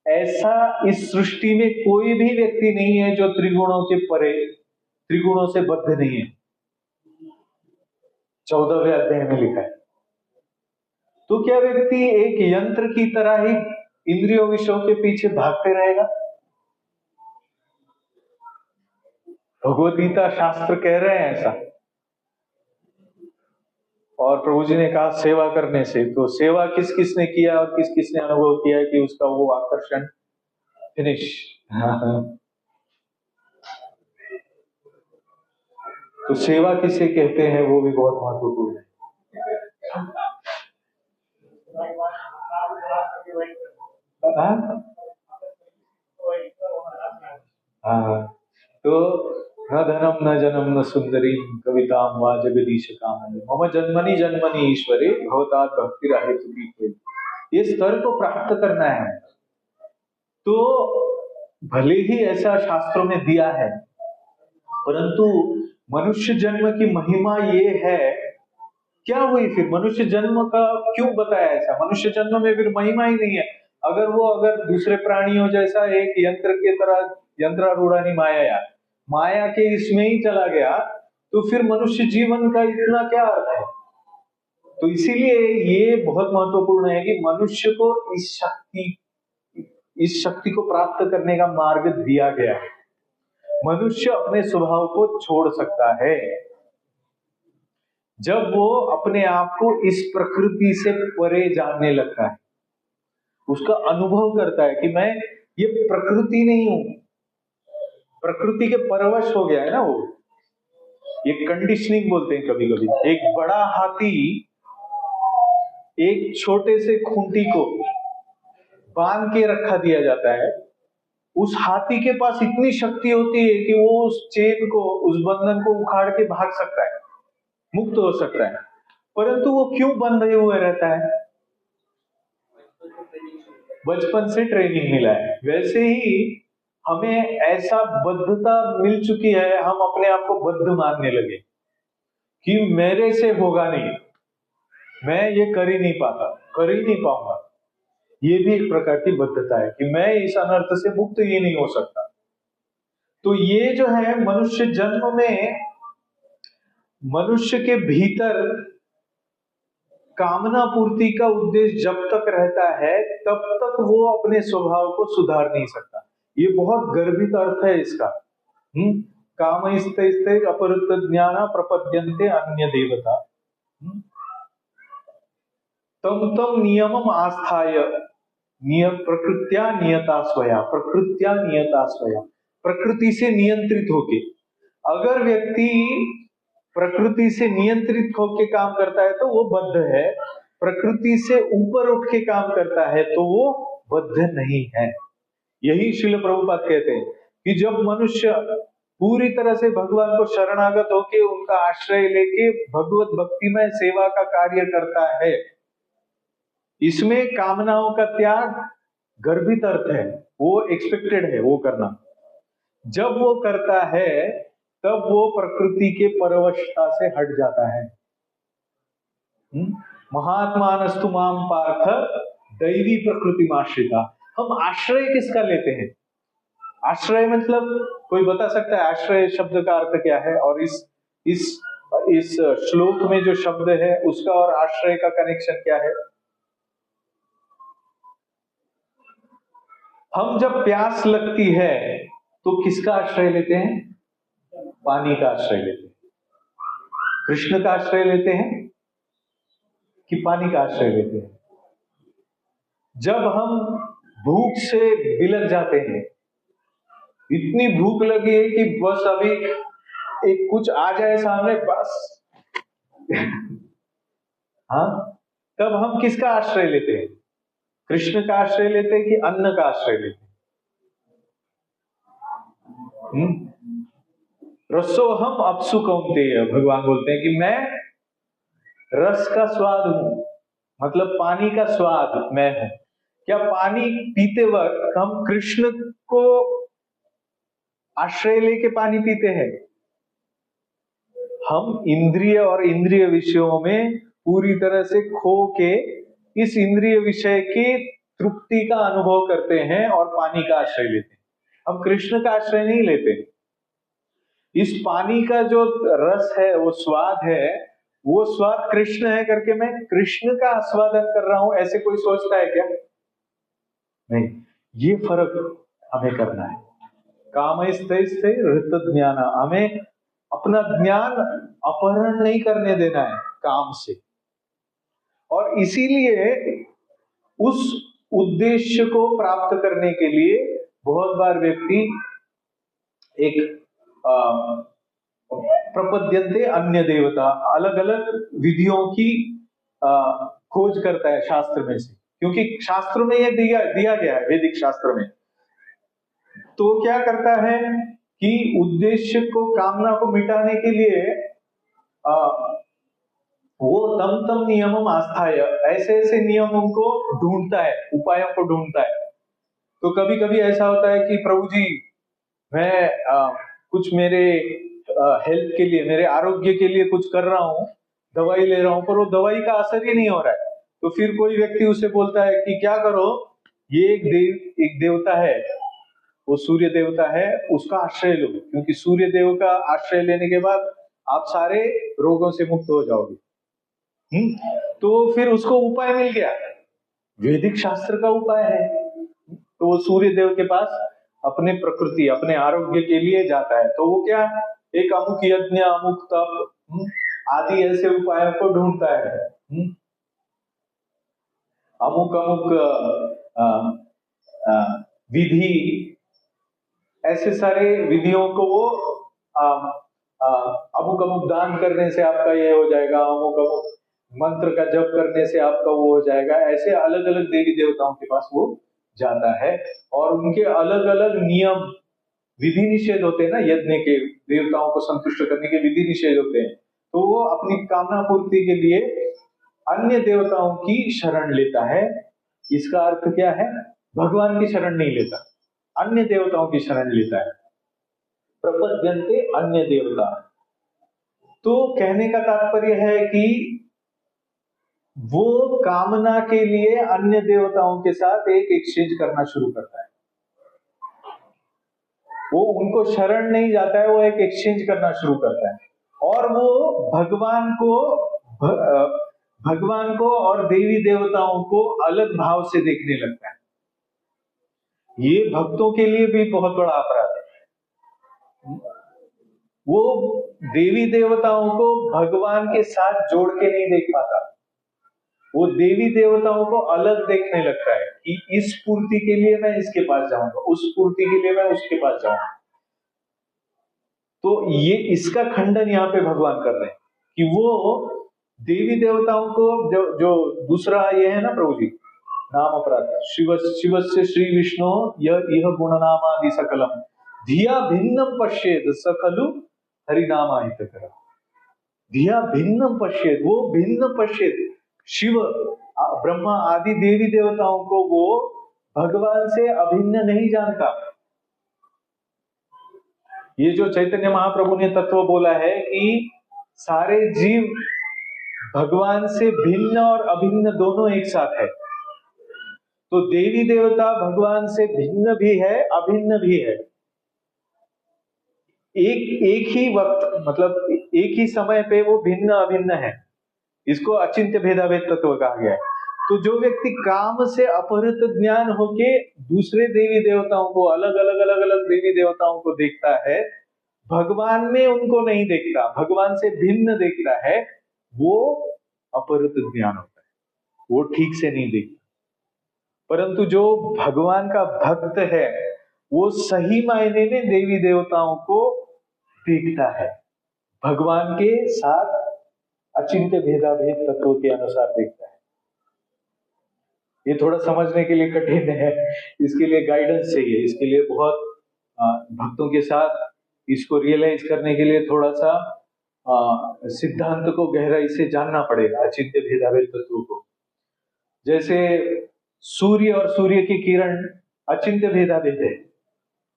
ऐसा इस सृष्टि में कोई भी व्यक्ति नहीं है जो त्रिगुणों के परे, त्रिगुणों से बद्ध नहीं है। 14वें अध्याय में लिखा है। तो क्या व्यक्ति एक यंत्र की तरह ही इंद्रियों विषयों के पीछे भागते रहेगा? भगवत गीता शास्त्र कह रहे हैं ऐसा। और प्रभु जी ने कहा सेवा करने से, तो सेवा किस किस ने किया और किस किस ने अनुभव किया है कि उसका वो आकर्षण फिनिश। तो सेवा किसे कहते हैं वो भी बहुत महत्वपूर्ण है। हाँ, तो न धनम न जनम न सुंदरी कविताम वा जगदीश कामनी मम जन्मनि जन्मनि ईश्वरे भवतात् भक्ति हेतु की। ये स्तर को प्राप्त करना है। तो भले ही ऐसा शास्त्रों में दिया है, परंतु मनुष्य जन्म की महिमा ये है। क्या हुई फिर मनुष्य जन्म का क्यों बताया ऐसा? मनुष्य जन्म में फिर महिमा ही नहीं है। अगर दूसरे प्राणियों जैसा एक यंत्र के तरह यंत्रारूढ़ानी माया के इसमें ही चला गया, तो फिर मनुष्य जीवन का इतना क्या अर्थ है? तो इसीलिए ये बहुत महत्वपूर्ण है कि मनुष्य को इस शक्ति को प्राप्त करने का मार्ग दिया गया है। मनुष्य अपने स्वभाव को छोड़ सकता है जब वो अपने आप को इस प्रकृति से परे जानने लगता है, उसका अनुभव करता है कि मैं ये प्रकृति नहीं हूं। प्रकृति के परवश हो गया है ना वो, ये कंडीशनिंग बोलते हैं कभी कभी। एक बड़ा हाथी एक छोटे से खूंटी को बांध के रखा दिया जाता है। उस हाथी के पास इतनी शक्ति होती है कि वो उस चेन को, उस बंधन को उखाड़ के भाग सकता है, मुक्त हो सकता है, परंतु वो क्यों बंधे हुए रहता है? बचपन से ट्रेनिंग मिला है। वैसे ही हमें ऐसा बद्धता मिल चुकी है, हम अपने आप को बद्ध मानने लगे कि मेरे से होगा नहीं, मैं ये कर ही नहीं पाता, कर ही नहीं पाऊंगा। ये भी एक प्रकार की बद्धता है कि मैं इस अनर्थ से मुक्त ही नहीं हो सकता। तो ये जो है मनुष्य जन्म में, मनुष्य के भीतर कामना पूर्ति का उद्देश्य जब तक रहता है तब तक वो अपने स्वभाव को सुधार नहीं सकता। ये बहुत गर्भित अर्थ है इसका। कामैस्तैस्तै अपहृत ज्ञाना प्रपद्यन्ते अन्य देवता तम तम नियमम आस्थाय प्रकृत्या नियता स्वया, प्रकृत्या नियता स्वया, प्रकृति से नियंत्रित होके। अगर व्यक्ति प्रकृति से नियंत्रित होके काम करता है तो वो बद्ध है, प्रकृति से ऊपर उठ के काम करता है तो वो बद्ध नहीं है। यही श्रील प्रभुपाद कहते हैं कि जब मनुष्य पूरी तरह से भगवान को शरणागत होके उनका आश्रय लेके भगवत भक्ति में सेवा का कार्य करता है, इसमें कामनाओं का त्याग गर्भित अर्थ है, वो एक्सपेक्टेड है वो करना। जब वो करता है तब वो प्रकृति के परवशता से हट जाता है। महात्मानस्तु माम पार्थ दैवी प्रकृतिमाश्रिता। हम आश्रय किसका लेते हैं? आश्रय मतलब कोई बता सकता है आश्रय शब्द का अर्थ क्या है? और इस श्लोक में जो शब्द है उसका और आश्रय का कनेक्शन क्या है? हम जब प्यास लगती है तो किसका आश्रय लेते हैं? पानी का आश्रय लेते हैं। कृष्ण का आश्रय लेते हैं कि पानी का आश्रय लेते हैं? जब हम भूख से बिलक जाते हैं, इतनी भूख लगी है कि बस अभी एक कुछ आ जाए सामने बस हाँ, तब हम किसका आश्रय लेते हैं? कृष्ण का आश्रय लेते हैं कि अन्न का आश्रय लेते हैं? रसोहम अपसु कौन्तेय, भगवान बोलते हैं कि मैं रस का स्वाद हूं, मतलब पानी का स्वाद मैं हूं। क्या पानी पीते वक्त हम कृष्ण को आश्रय लेके पानी पीते हैं? हम इंद्रिय और इंद्रिय विषयों में पूरी तरह से खो के इस इंद्रिय विषय की तृप्ति का अनुभव करते हैं और पानी का आश्रय लेते हैं। हम कृष्ण का आश्रय नहीं लेते। इस पानी का जो रस है, वो स्वाद है, वो स्वाद कृष्ण है करके मैं कृष्ण का आस्वादन कर रहा हूं, ऐसे कोई सोचता है क्या? नहीं। ये फर्क हमें करना है। कामैस्तैस्तै हृत ज्ञाना, हमें अपना ज्ञान अपहरण नहीं करने देना है काम से। और इसीलिए उस उद्देश्य को प्राप्त करने के लिए बहुत बार व्यक्ति एक प्रपद्यन्ते अन्य देवता, अलग अलग विधियों की खोज करता है शास्त्र में से, क्योंकि शास्त्र में यह दिया गया है, वैदिक शास्त्र में। तो क्या करता है कि उद्देश्य को, कामना को मिटाने के लिए वो तम तम नियमम आस्थाय, ऐसे ऐसे नियमों को ढूंढता है, उपायों को ढूंढता है। तो कभी कभी ऐसा होता है कि प्रभु जी मैं कुछ मेरे हेल्थ के लिए, मेरे आरोग्य के लिए कुछ कर रहा हूँ, दवाई ले रहा हूँ, पर वो दवाई का असर ही नहीं हो रहा है। तो फिर कोई व्यक्ति उसे बोलता है कि क्या करो, ये एक देवता है, वो सूर्य देवता है, उसका आश्रय लो, क्योंकि सूर्य देव का आश्रय लेने के बाद आप सारे रोगों से मुक्त हो जाओगे। तो फिर उसको उपाय मिल गया, वैदिक शास्त्र का उपाय है। तो वो सूर्य देव के पास अपने प्रकृति, अपने आरोग्य के लिए जाता है। तो वो क्या, एक अमुक यज्ञ, अमुक तप आदि ऐसे उपायों को ढूंढता है। अमुक अमुक विधि, ऐसे सारे विधियों को वो अमुक अमुक दान करने से आपका ये हो जाएगा, अमुक अमुक मंत्र का जप करने से आपका वो हो जाएगा, ऐसे अलग अलग देवी देवताओं के पास वो जाता है। और उनके अलग अलग नियम, विधि निषेध होते हैं ना, यज्ञ के, देवताओं को संतुष्ट करने के विधि निषेध होते हैं। तो वो अपनी कामना पूर्ति के लिए अन्य देवताओं की शरण लेता है। इसका अर्थ क्या है, भगवान की शरण नहीं लेता, अन्य देवताओं की शरण लेता है। प्रपद्यन्ते अन्य देवता। तो कहने का तात्पर्य है कि वो कामना के लिए अन्य देवताओं के साथ एक एक्सचेंज करना शुरू करता है। वो उनको शरण नहीं जाता है, वो एक एक्सचेंज करना शुरू करता है। और वो भगवान को और देवी देवताओं को अलग भाव से देखने लगता है। ये भक्तों के लिए भी बहुत बड़ा अपराध है। वो देवी देवताओं को भगवान के साथ जोड़ के नहीं देख पाता, वो देवी देवताओं को अलग देखने लगता है कि इस पूर्ति के लिए मैं इसके पास जाऊंगा, उस पूर्ति के लिए मैं उसके पास जाऊंगा। तो ये इसका खंडन यहाँ पे भगवान कर रहे हैं कि वो देवी देवताओं को जो दूसरा ये है ना प्रभु जी, नाम अपराध, शिवस्य श्री विष्णु यह गुणनामादि सकलम धिया भिन्नम पश्येद सकलु हरिनामाहितकरः। धिया भिन्नम पश्येद, वो भिन्न पश्येद, शिव ब्रह्मा आदि देवी देवताओं को वो भगवान से अभिन्न नहीं जानता। ये जो चैतन्य महाप्रभु ने तत्व बोला है कि सारे जीव भगवान से भिन्न और अभिन्न दोनों एक साथ है, तो देवी देवता भगवान से भिन्न भी है, अभिन्न भी है। एक ही वक्त, मतलब एक ही समय पे वो भिन्न अभिन्न है। इसको अचिंत्य भेदाभेद तत्व कहा गया है। तो जो व्यक्ति काम से अपहृत ज्ञान होके दूसरे देवी देवताओं को, अलग अलग देवी देवताओं को देखता है, भगवान में उनको नहीं देखता, भगवान से भिन्न देखता है, वो अपहृत ज्ञान होता है, वो ठीक से नहीं देखता। परंतु जो भगवान का भक्त है वो सही मायने में देवी देवताओं को देखता है, भगवान के साथ अचिंत्य भेदाभेद तत्व के अनुसार देखता है। ये थोड़ा समझने के लिए कठिन है, इसके लिए गाइडेंस चाहिए, इसके लिए बहुत भक्तों के साथ इसको रियलाइज करने के लिए थोड़ा सा सिद्धांत को गहराई से जानना पड़ेगा, अचिंत्य भेदाभेद तत्व को। जैसे सूर्य और सूर्य की किरण अचिंत्य भेदाभेद है।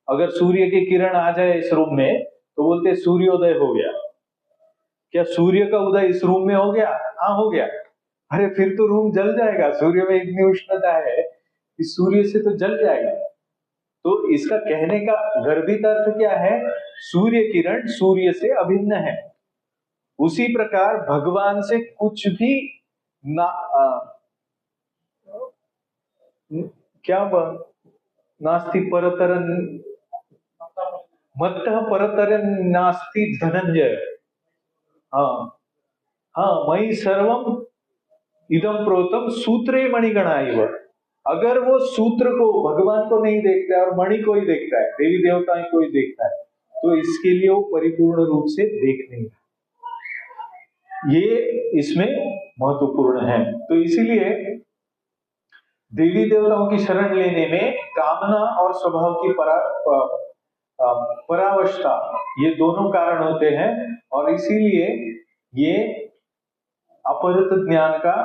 अगर सूर्य की किरण आ जाए इस रूम में तो बोलते सूर्योदय हो गया। क्या सूर्य का उदय इस रूम में हो गया? हाँ हो गया। अरे फिर तो रूम जल जाएगा, सूर्य में इतनी उष्णता है कि सूर्य से तो जल जाएगा। तो इसका कहने का गर्भित अर्थ क्या है? सूर्य किरण सूर्य से अभिन्न है। उसी प्रकार भगवान से कुछ भी नास्ति परतरन मत्तः परतरन नास्ति धनंजय। हाँ मयि सर्वम इदम प्रोतम सूत्रे मणिगणा इव। अगर वो सूत्र को, भगवान को नहीं देखता है और मणि को ही देखता है, देवी देवताओं को ही देखता है, तो इसके लिए वो परिपूर्ण रूप से देख नहीं रहा। ये इसमें महत्वपूर्ण है। तो इसीलिए देवी देवताओं की शरण लेने में कामना और स्वभाव की परावष्टा, ये दोनों कारण होते हैं और इसीलिए ये अपहृत ज्ञान का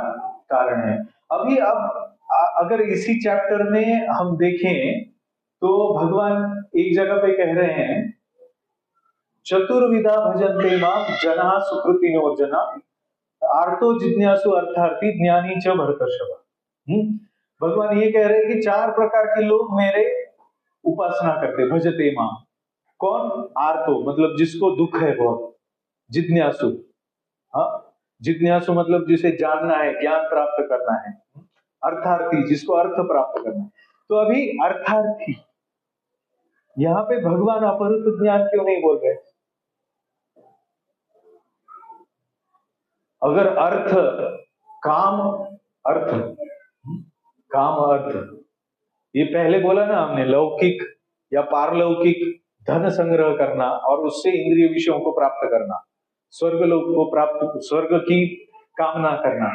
कारण है। अब अगर इसी चैप्टर में हम देखें तो भगवान एक जगह पे कह रहे हैं, चतुर्विधा भजन्ते माम जना सुकृतिनोर्जना आर्तो जिज्ञासु अर्थार्थी ज्ञानी च भरतर्षभ। भगवान ये कह रहे हैं कि 4 प्रकार के लोग मेरे उपासना करते, भजते माम। कौन? आर्तो मतलब जिसको दुख है बहुत, जिज्ञासु, हाँ, जिज्ञासु मतलब जिसे जानना है, ज्ञान प्राप्त करना है, अर्थार्थी जिसको अर्थ प्राप्त करना है। तो अभी अर्थार्थी, यहां पे भगवान अपहृत ज्ञान क्यों नहीं बोल रहे? अगर अर्थ, काम अर्थ, ये पहले बोला ना हमने, लौकिक या पारलौकिक धन संग्रह करना और उससे इंद्रिय विषयों को प्राप्त करना, स्वर्ग लोक को प्राप्त, स्वर्ग की कामना करना,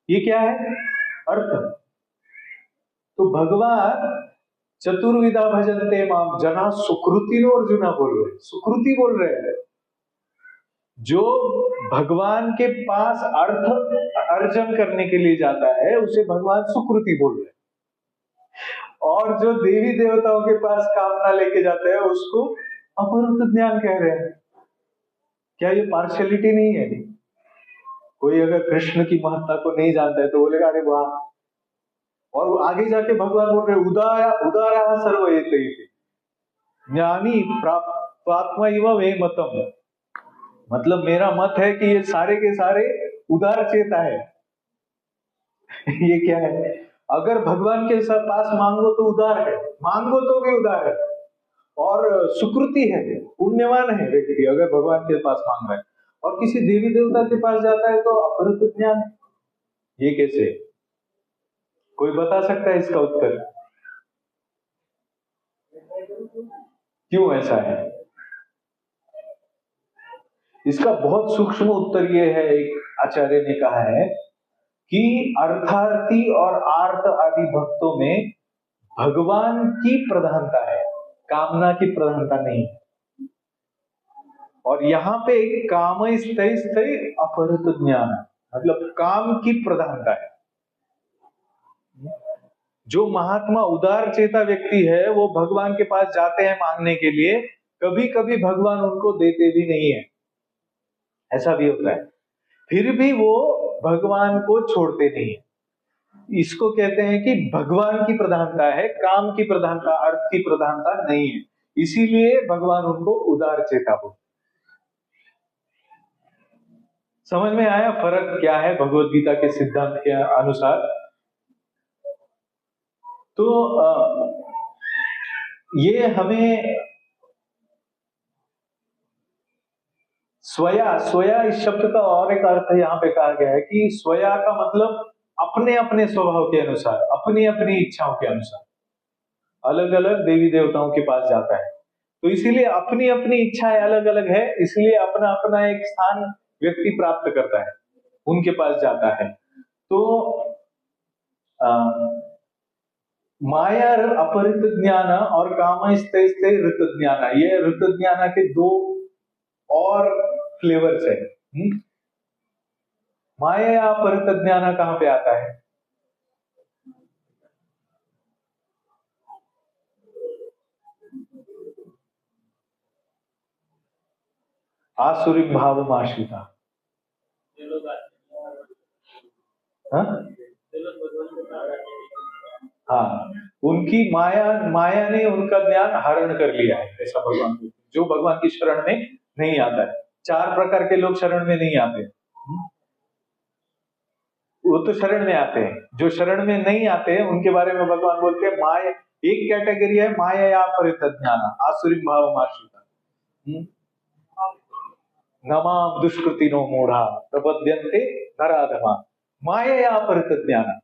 ये क्या है? अर्थ। तो भगवान चतुर्विधा भजन्ते माम जना सुकृतिनो अर्जुना बोल रहे, सुकृति बोल रहे हैं। जो भगवान के पास अर्थ अर्जन करने के लिए जाता है उसे भगवान सुकृति बोल रहे हैं, और जो देवी देवताओं के पास कामना लेके जाते हैं उसको अपहृत ज्ञान कह रहे हैं। क्या ये पार्शियलिटी नहीं है? कोई अगर कृष्ण की महत्ता को नहीं जानता है तो बोलेगा अरे वाह, और आगे जाके भगवान बोल रहे उदारा सर्वयत ज्ञानी प्राप्त्वा इव मे मतम, मतलब मेरा मत है कि ये सारे के सारे उदार चेता है। ये क्या है? अगर भगवान के पास मांगो तो उदार है, मांगो तो भी उदार है, और सुकृति है, पुण्यवान है व्यक्ति अगर भगवान के पास मांग रहा है। और किसी देवी देवता के पास जाता है तो अपहृत ज्ञान है। ये कैसे? कोई बता सकता है इसका उत्तर? क्यों ऐसा है? इसका बहुत सूक्ष्म उत्तर ये है, एक आचार्य ने कहा है कि अर्थार्थी और आर्त आदि भक्तों में भगवान की प्रधानता है, कामना की प्रधानता नहीं है। और यहाँ पे काम स्थय अपहृत ज्ञान, मतलब काम की प्रधानता है। जो महात्मा उदार चेता व्यक्ति है वो भगवान के पास जाते हैं मांगने के लिए, कभी कभी भगवान उनको देते भी नहीं है, ऐसा भी होता है, फिर भी वो भगवान को छोड़ते नहीं है। इसको कहते हैं कि भगवान की प्रधानता है, काम की प्रधानता, अर्थ की प्रधानता नहीं है, इसीलिए भगवान उनको उदार चेता हो। समझ में आया फर्क क्या है भगवत गीता के सिद्धांत के अनुसार? तो ये हमें स्वया इस शब्द का और एक अर्थ यहाँ पे कहा गया है कि स्वया का मतलब अपने अपने स्वभाव के अनुसार, अपनी अपनी इच्छाओं के अनुसार अलग अलग देवी देवताओं के पास जाता है। तो इसीलिए अपनी अपनी इच्छाएं अलग अलग है, इसलिए अपना अपना एक स्थान व्यक्ति प्राप्त करता है, उनके पास जाता है। तो माया अपहृत ज्ञान और काम स्थे ऋत ज्ञान, ये ऋत ज्ञान के 2 और फ्लेवर्स है। माया अपहृत ज्ञान कहां पे आता है? आसुरी भाव आश्रिता, हाँ, उनकी माया ने उनका ज्ञान हरण कर लिया है, ऐसा भगवान को, जो भगवान की शरण में नहीं आता है। 4 प्रकार के लोग शरण में नहीं आते, वो तो शरण में आते हैं। जो शरण में नहीं आते हैं उनके बारे में भगवान बोलते हैं माया, एक कैटेगरी है माया अपहृत ज्ञान आसुरी भाव आश्रिता, नमाम दुष्कृतिनो मूढ़ा प्रपद्यन्ते नराधमा, माया अपहृत ज्ञान।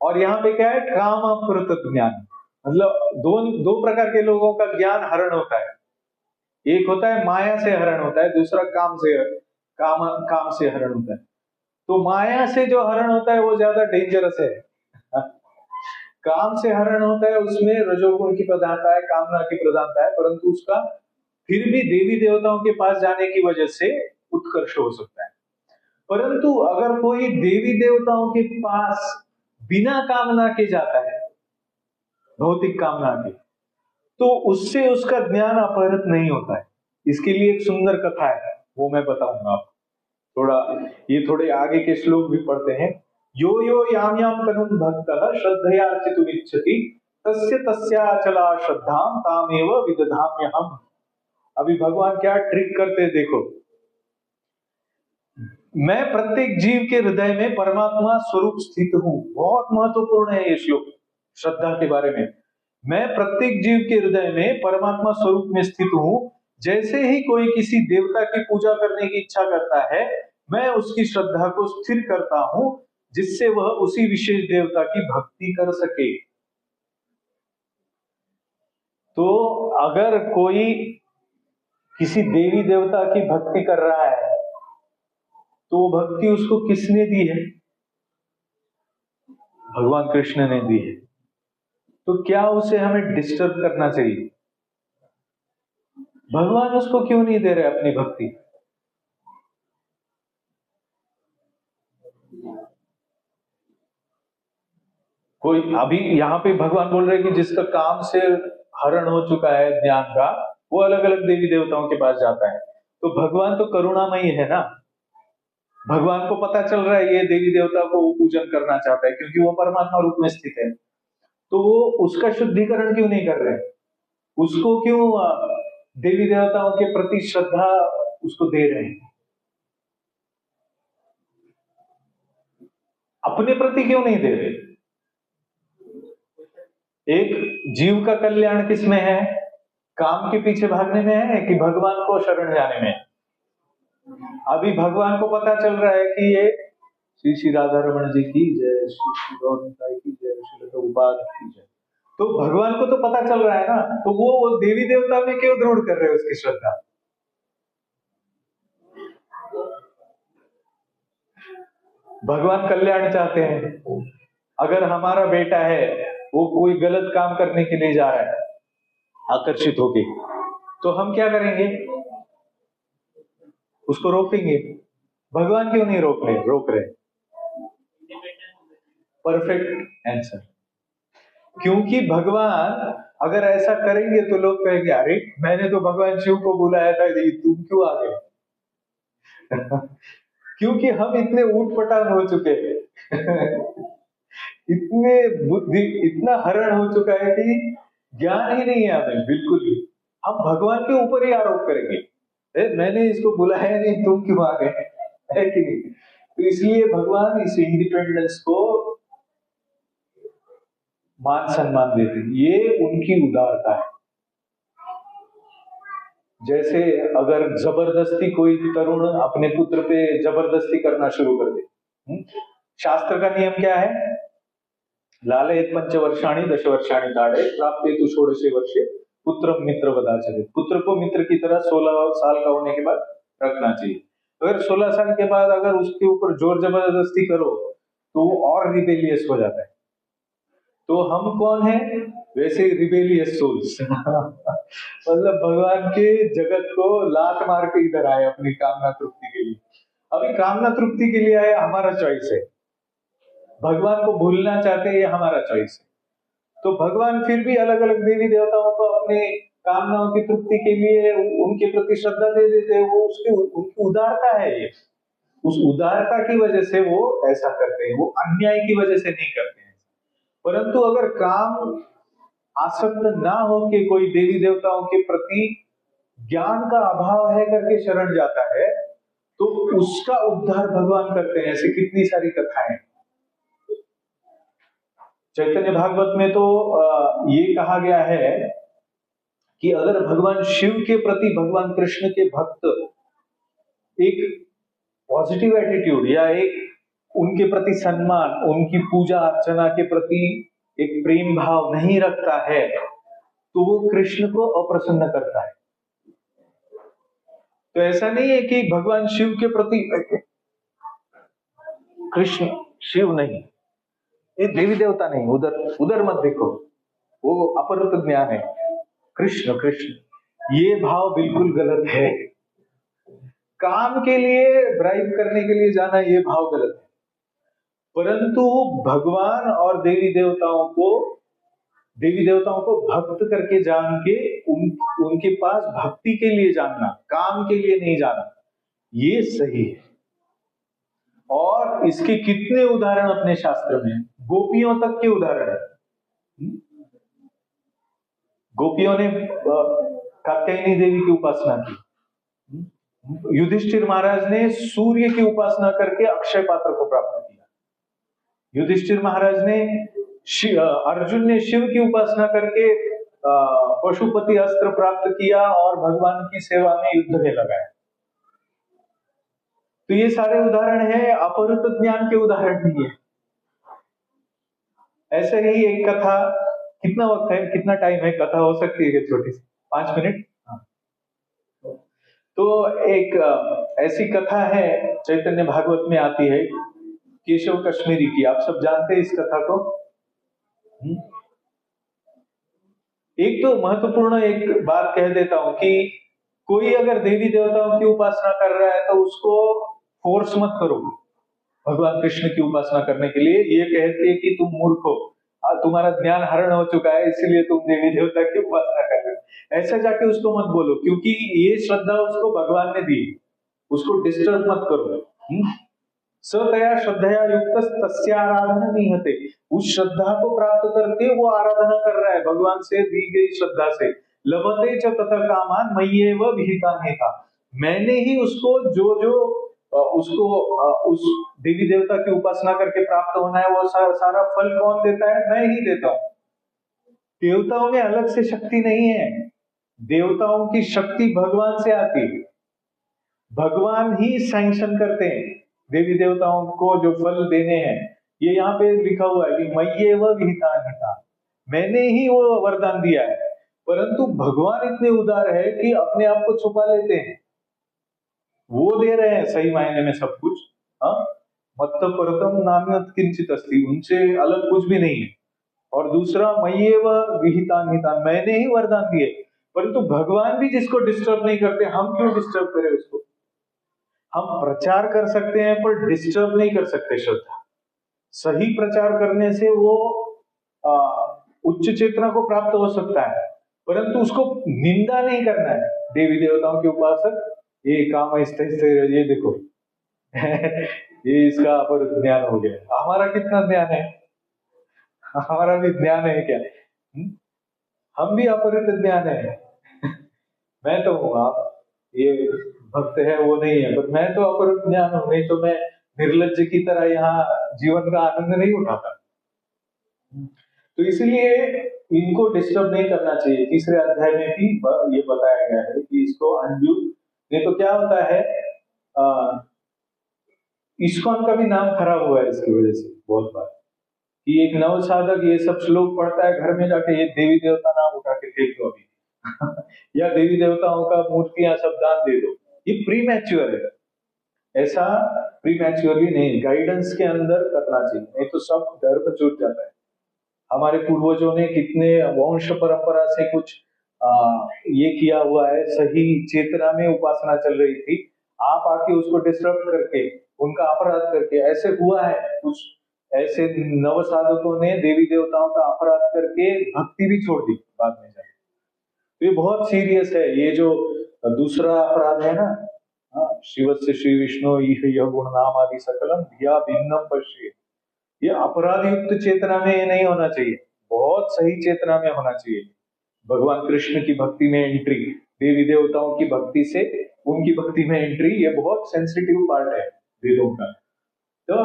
और यहाँ पे क्या है? काम अपहृत ज्ञान, मतलब दो प्रकार के लोगों का ज्ञान हरण होता है। एक होता है माया से हरण होता है, दूसरा काम से हरण होता है। तो माया से जो हरण होता है वो ज्यादा डेंजरस है। काम से हरण होता है, उसमें रजोगुण की प्रधानता है, कामना की प्रधानता है, परंतु उसका फिर भी देवी देवताओं के पास जाने की वजह से उत्कर्ष हो सकता है। परंतु अगर कोई देवी देवताओं के पास बिना कामना के जाता है, भौतिक कामना के, तो उससे उसका ज्ञान अपहृत नहीं होता है। इसके लिए एक सुंदर कथा है, वो मैं बताऊंगा आपको। थोड़े आगे के श्लोक भी पढ़ते हैं। यो यो याम याम तनुम भक्तः श्रद्धया अर्चितुमिच्छति तस्य तस्याचला श्रद्धाम तामेव विदधाम्यहम्। अभी भगवान क्या ट्रिक करते देखो। मैं प्रत्येक जीव के हृदय में परमात्मा स्वरूप स्थित हूं। बहुत महत्वपूर्ण है ये श्लोक श्रद्धा के बारे में। मैं प्रत्येक जीव के हृदय में परमात्मा स्वरूप में स्थित हूं। जैसे ही कोई किसी देवता की पूजा करने की इच्छा करता है, मैं उसकी श्रद्धा को स्थिर करता हूं, जिससे वह उसी विशेष देवता की भक्ति कर सके। तो अगर कोई किसी देवी देवता की भक्ति कर रहा है, तो भक्ति उसको किसने दी है? भगवान कृष्ण ने दी है। तो क्या उसे हमें डिस्टर्ब करना चाहिए? भगवान उसको क्यों नहीं दे रहे अपनी भक्ति? कोई अभी यहाँ पे भगवान बोल रहे हैं कि जिसका काम से हरण हो चुका है ज्ञान का, वो अलग अलग देवी देवताओं के पास जाता है। तो भगवान तो करुणामयी है ना। भगवान को पता चल रहा है ये देवी देवता को पूजन करना चाहता है, क्योंकि वो परमात्मा रूप में स्थित है। तो वो उसका शुद्धिकरण क्यों नहीं कर रहे? उसको क्यों देवी देवताओं के प्रति श्रद्धा उसको दे रहे हैं? अपने प्रति क्यों नहीं दे रहे? एक जीव का कल्याण किसमें है? काम के पीछे भागने में है कि भगवान को शरण जाने में? अभी भगवान को पता चल रहा है कि ये श्री श्री राधा रमन जी की जय, श्री श्री गौरनिताई की जय, श्री प्रभुपाद की जय। तो भगवान को तो पता चल रहा है ना, तो वो देवी देवता में क्यों दृढ़ कर रहे हैं उसकी श्रद्धा? भगवान कल्याण चाहते हैं। अगर हमारा बेटा है, वो कोई गलत काम करने के लिए जा रहा है आकर्षित होके, तो हम क्या करेंगे? उसको रोकेंगे। भगवान क्यों नहीं रोक रहे? Perfect answer. क्योंकि भगवान अगर ऐसा करेंगे तो लोग कहेंगे, अरे मैंने तो भगवान शिव को बुलाया था, तुम क्यों आ गए? क्योंकि हम इतने ऊट पटांग हो चुके हैं इतने बुद्धि, इतना हरण हो चुका है कि ज्ञान ही नहीं है हमें बिल्कुल ही। हम भगवान के ऊपर ही आरोप करेंगे, मैंने इसको बुलाया नहीं, तुम क्यों आ गए, है कि नहीं? तो इसलिए भगवान इस इंडिपेंडेंस को मान सम्मान देते हैं। ये उनकी उदारता है। जैसे अगर जबरदस्ती कोई तरुण अपने पुत्र पे जबरदस्ती करना शुरू कर दे, शास्त्र का नियम क्या है? लालयत पंचवर्षाणि दशवर्षाणि ताड़े प्राप्तेतु षोडशे वर्षे पुत्र मित्र वदाचरेत्। पुत्र को मित्र की तरह 16 साल का होने के बाद रखना चाहिए। अगर 16 साल के बाद अगर उसके ऊपर जोर जबरदस्ती करो तो वो और रिबेलियस हो जाता है। तो हम कौन है? वैसे रिबेलियस सोल्स मतलब भगवान के जगत को लात मार के इधर आए अपनी कामना तृप्ति के लिए। अभी कामना तृप्ति के लिए आए, हमारा चॉइस है। भगवान को भूलना चाहते हैं, ये हमारा चॉइस है। तो भगवान फिर भी अलग अलग देवी देवताओं को अपने कामनाओं की तृप्ति के लिए उनके प्रति श्रद्धा दे देते हैं। वो उनकी उदारता है। ये उस उदारता की वजह से वो ऐसा करते हैं, वो अन्याय की वजह से नहीं करते हैं। परंतु अगर काम आसक्त ना हो के कोई देवी देवताओं के प्रति ज्ञान का अभाव है करके शरण जाता है, तो उसका उद्धार भगवान करते हैं। ऐसी कितनी सारी कथाएं। चैतन्य भागवत में तो ये कहा गया है कि अगर भगवान शिव के प्रति भगवान कृष्ण के भक्त एक पॉजिटिव एटीट्यूड या एक उनके प्रति सम्मान, उनकी पूजा अर्चना के प्रति एक प्रेम भाव नहीं रखता है, तो वो कृष्ण को अप्रसन्न करता है। तो ऐसा नहीं है कि भगवान शिव के प्रति कृष्ण, शिव नहीं, ये देवी देवता नहीं, उधर उधर मत देखो, वो अपरत ज्ञान है। कृष्ण कृष्ण, ये भाव बिल्कुल गलत है। काम के लिए, ब्राइब करने के लिए जाना, ये भाव गलत है। परंतु भगवान और देवी देवताओं को भक्त करके जान के उनके पास भक्ति के लिए जानना, काम के लिए नहीं जाना, ये सही है। और इसके कितने उदाहरण अपने शास्त्र में, गोपियों तक के उदाहरण है। गोपियों ने कात्यायनी देवी की उपासना की। युधिष्ठिर महाराज ने सूर्य की उपासना करके अक्षय पात्र को प्राप्त किया। युधिष्ठिर महाराज ने अर्जुन ने शिव की उपासना करके पशुपति अस्त्र प्राप्त किया और भगवान की सेवा में युद्ध में लगाया। तो ये सारे उदाहरण है, अपहृत ज्ञान के उदाहरण नहीं है। ऐसे ही एक कथा, कितना वक्त है, कितना टाइम है, कथा हो सकती है छोटी सी, 5 मिनट। तो एक ऐसी कथा है, चैतन्य भागवत में आती है, केशव कश्मीरी की। आप सब जानते हैं इस कथा को। एक तो महत्वपूर्ण एक बात कह देता हूं कि कोई अगर देवी देवताओं की उपासना कर रहा है तो उसको फोर्स मत करो भगवान कृष्ण की उपासना करने के लिए, ये कहते कि तुम मूर्ख हो, तुम्हारा ज्ञान हरण हो चुका है, इसीलिए तुम देवी देवता की उपासना कर रहे हो, ऐसा जाके उसको मत बोलो, क्योंकि ये श्रद्धा उसको भगवान ने दी, उसको डिस्टर्ब मत करो। सतया श्रद्धया युक्त तस्या आराधना नहीं होते, उस श्रद्धा को प्राप्त करके वो आराधना कर रहा है भगवान से दी गई श्रद्धा से। लभते च तथा कामान मय्येव विहितान्यथा, मैंने ही उसको जो उसको उस देवी देवता की उपासना करके प्राप्त होना है, वो सारा फल कौन देता है? मैं ही देता हूं। देवताओं में अलग से शक्ति नहीं है, देवताओं की शक्ति भगवान से आती है, भगवान ही सैंक्शन करते हैं देवी देवताओं को जो फल देने हैं। ये यहाँ पे लिखा हुआ है कि मय्येव विहितान्यथा, मैंने ही वो वरदान दिया है। परंतु भगवान इतने उदार है कि अपने आप को छुपा लेते हैं, वो दे रहे हैं सही मायने में सब कुछ। मत्त परतम नान्यत् किंचित अस्ति, उनसे अलग कुछ भी नहीं है। और दूसरा मय्येव विहितान्यथा, मैंने ही वरदान दिए। परंतु भगवान भी जिसको डिस्टर्ब नहीं करते, हम क्यों डिस्टर्ब करें उसको? हम प्रचार कर सकते हैं पर डिस्टर्ब नहीं कर सकते श्रद्धा। सही प्रचार करने से वो उच्च चेतना को प्राप्त हो सकता है, परंतु उसको निंदा नहीं करना है। देवी देवताओं के उपासक ये काम ऐसे ये देखो ये इसका अपर ज्ञान हो गया। हमारा कितना ज्ञान है? हमारा भी ज्ञान है क्या? हम भी अपरित ज्ञान है। मैं तो हूँ, आप ये भक्त है वो नहीं है, पर मैं तो अपरित ज्ञान हूं, नहीं तो मैं निर्लज्ज की तरह यहाँ जीवन का आनंद नहीं उठाता। तो इसलिए इनको डिस्टर्ब नहीं करना चाहिए। तीसरे अध्याय में भी ये बताया गया है कि इसको अनड्यू, नहीं तो क्या होता है, इस्कॉन का भी नाम खराब हुआ है इसकी वजह से बहुत बार, कि एक नव साधक ये सब श्लोक पढ़ता है, घर में जाके ये देवी देवता नाम उठा के फेंक दो अभी या देवी देवताओं का मूर्तियां सब दान दे दो, ये प्री मैच्योर है। ऐसा प्री मैच्योरली नहीं, गाइडेंस के अंदर करना चाहिए, नहीं तो सब धर्म छूट जाता है। हमारे पूर्वजों ने कितने वंश परंपरा से कुछ ये किया हुआ है, सही चेतना में उपासना चल रही थी, आप आके उसको डिस्टर्ब करके उनका अपराध करके, ऐसे हुआ है कुछ ऐसे नव साधकों ने देवी देवताओं का अपराध करके भक्ति भी छोड़ दी बाद में जाके। तो ये बहुत सीरियस है, ये जो दूसरा अपराध है ना, शिव से श्री विष्णु यह गुण नाम आदि सकलम या भिन्नम पश्य, ये अपराध युक्त चेतना में ये नहीं होना चाहिए, बहुत सही चेतना में होना चाहिए। भगवान कृष्ण की भक्ति में एंट्री, देवी देवताओं की भक्ति से उनकी भक्ति में एंट्री, ये बहुत सेंसिटिव पार्ट है वेदों का। तो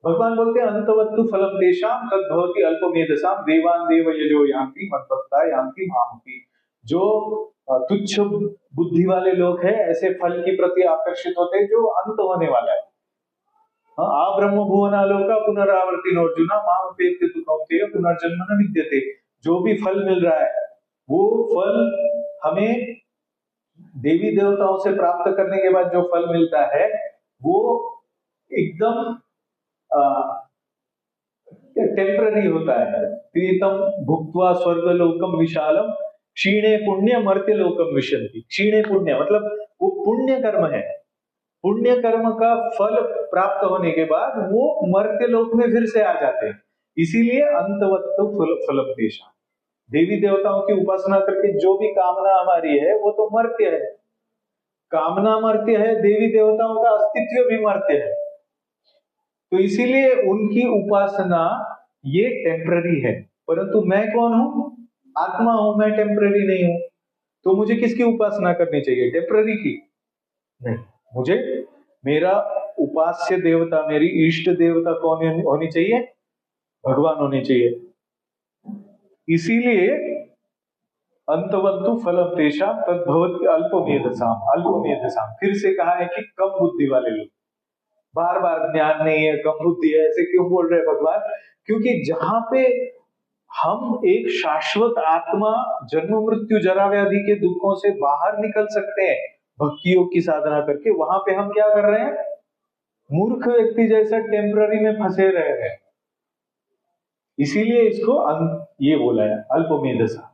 भगवान बोलते हैं अंतवत्तु फलम तेषां तद्भवति अल्पमेधसाम देवान देव यजो यान्ति मद्भक्ता यान्ति मामपि। जो तुच्छ बुद्धि वाले लोग हैं, ऐसे फल की प्रति आकर्षित होते हैं जो अंत होने वाला है। आ ब्रह्म भुवनालोका पुनरावर्ती अर्जुना माम उपेत्य तु कौन्तेय पुनर्जन्म न विद्यते। जो भी फल मिल रहा है वो फल हमें देवी देवताओं से प्राप्त करने के बाद जो फल मिलता है वो एकदम टेम्पररी होता है। प्रीतम भुक्त्वा स्वर्गलोकम विशालम क्षीणे पुण्य मर्त्य लोकम विशन्ति। क्षीणे पुण्य मतलब वो पुण्य कर्म है, पुण्य कर्म का फल प्राप्त होने के बाद वो मर्त्य लोक में फिर से आ जाते हैं। इसीलिए अंतवत्तो फलम तेषाम्। देवी देवताओं की उपासना करके जो भी कामना हमारी है वो तो मर्त्य है, कामना मर्त्य है, देवी देवताओं का अस्तित्व भी मर्त्य है। तो इसीलिए उनकी उपासना ये टेम्पररी है। परंतु मैं कौन हूं? आत्मा हूं, मैं टेम्पररी नहीं हूं। तो मुझे किसकी उपासना करनी चाहिए? टेम्पररी की नहीं, मुझे मेरा उपास्य देवता, मेरी इष्ट देवता कौन होनी चाहिए? भगवान होने चाहिए। इसीलिए अंतवंतु फलम तेषां तद्भवति अल्पमेधसाम। अल्पमेधसाम फिर से कहा है कि कम बुद्धि वाले लोग। बार बार ज्ञान नहीं है, कम बुद्धि है, ऐसे क्यों बोल रहे हैं भगवान? क्योंकि जहां पे हम एक शाश्वत आत्मा जन्म मृत्यु जरा व्याधि के दुखों से बाहर निकल सकते हैं भक्ति योग की साधना करके, वहां पे हम क्या कर रहे हैं? मूर्ख व्यक्ति जैसा टेम्पररी में फंसे रह रहे हैं। इसीलिए इसको ये बोला है अल्पमेधसा।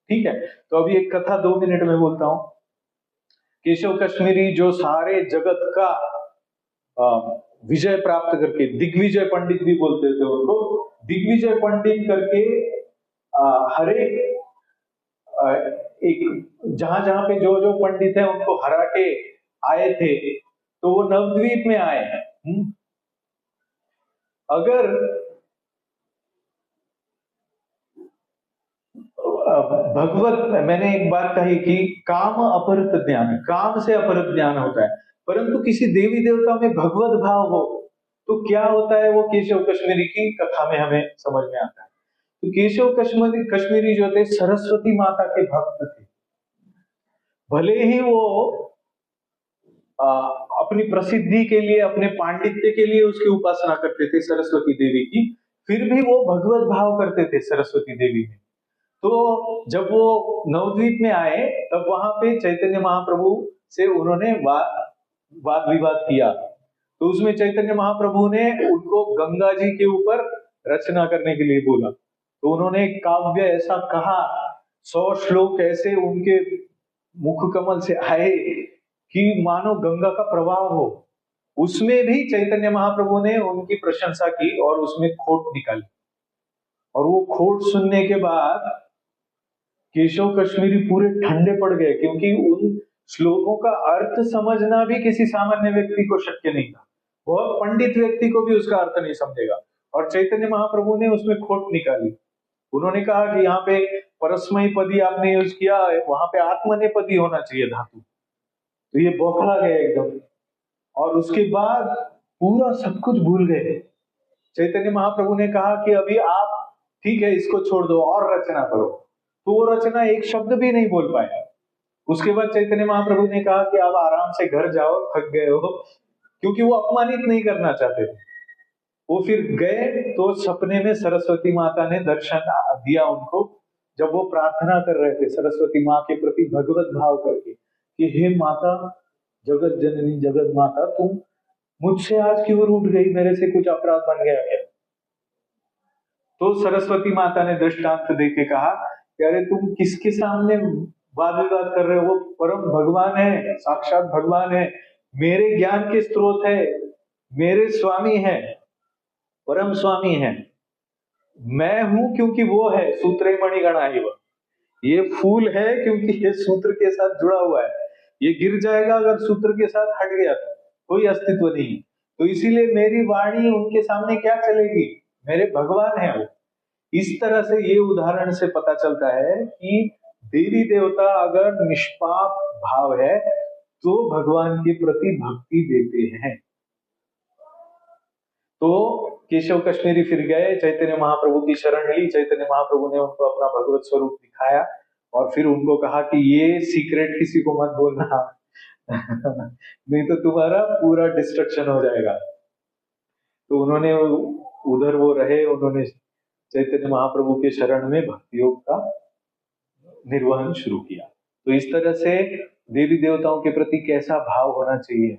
ठीक है, तो अभी एक कथा 2 मिनट में बोलता हूं। केशव कश्मीरी जो सारे जगत का विजय प्राप्त करके, दिग्विजय पंडित भी बोलते थे उनको, दिग्विजय पंडित करके हर एक जहां जहां पे जो जो पंडित है उनको हरा के आए थे, तो वो नवद्वीप में आए। अगर भगवत, मैंने एक बात कही कि काम अपहृत ज्ञान, काम से अपहृत ज्ञान होता है, परंतु किसी देवी देवता में भगवत भाव हो तो क्या होता है? वो केशव कश्मीरी की कथा में हमें समझ में आता है। तो केशव कश्मीरी जो थे सरस्वती माता के भक्त थे। भले ही वो अपनी प्रसिद्धि के लिए, अपने पांडित्य के लिए उसकी उपासना करते थे सरस्वती देवी की, फिर भी वो भगवत भाव करते थे सरस्वती देवी में। तो जब वो नवद्वीप में आए तब वहां पे चैतन्य महाप्रभु से उन्होंने वाद विवाद किया। तो उसमें चैतन्य महाप्रभु ने उनको गंगा जी के ऊपर रचना करने के लिए बोला। तो उन्होंने एक काव्य ऐसा कहा, 100 श्लोक ऐसे उनके मुख कमल से आए कि मानो गंगा का प्रवाह हो। उसमें भी चैतन्य महाप्रभु ने उनकी प्रशंसा की और उसमें खोट निकाली। और वो खोट सुनने के बाद केशव कश्मीरी पूरे ठंडे पड़ गए, क्योंकि उन श्लोकों का अर्थ समझना भी किसी सामान्य व्यक्ति को शक्य नहीं था। बहुत पंडित व्यक्ति को भी उसका अर्थ नहीं समझेगा। और चैतन्य महाप्रभु ने उसमें खोट निकाली। उन्होंने कहा कि यहाँ पे परस्मयी पदी आपने यूज किया, वहां पे आत्मनेपदी होना चाहिए धातु। तो ये बौखला गए एकदम, और उसके बाद पूरा सब कुछ भूल गए। चैतन्य महाप्रभु ने कहा कि अभी आप ठीक है, इसको छोड़ दो और रचना करो। तो वो रचना एक शब्द भी नहीं बोल पाया। उसके बाद चैतन्य महाप्रभु ने कहा कि आप आराम से घर जाओ, थक गए हो, क्योंकि वो अपमानित नहीं करना चाहते थे। वो फिर गए तो सपने में सरस्वती माता ने दर्शन दिया उनको, जब वो प्रार्थना कर रहे थे सरस्वती माँ के प्रति भगवत भाव करके कि हे माता, जगत जननी, जगत माता, तुम मुझसे आज क्यों रूठ गई? मेरे से कुछ अपराध बन गया क्या? तो सरस्वती माता ने दृष्टांत देके कहा कि अरे तुम किसके सामने वाद विवाद कर रहे हो? वो परम भगवान है, साक्षात भगवान है, मेरे ज्ञान के स्रोत है, मेरे स्वामी है, परम स्वामी है। मैं हूं क्योंकि वो है, सूत्रे मणिगणा ही। ये फूल है क्योंकि ये सूत्र के साथ जुड़ा हुआ है। ये गिर जाएगा अगर सूत्र के साथ हट गया तो कोई अस्तित्व नहीं। तो इसीलिए मेरी वाणी उनके सामने क्या चलेगी? मेरे भगवान है वो। इस तरह से ये उदाहरण से पता चलता है कि देवी देवता अगर निष्पाप भाव है तो भगवान के प्रति भक्ति देते हैं। तो केशव कश्मीरी फिर गए, चैतन्य महाप्रभु की शरण ली। चैतन्य महाप्रभु ने उनको अपना भगवत स्वरूप दिखाया और फिर उनको कहा कि ये सीक्रेट किसी को मत बोलना नहीं तो तुम्हारा पूरा डिस्ट्रक्शन हो जाएगा। तो उन्होंने उधर वो रहे, उन्होंने चैतन्य महाप्रभु के शरण में भक्ति योग का निर्वहन शुरू किया। तो इस तरह से देवी देवताओं के प्रति कैसा भाव होना चाहिए,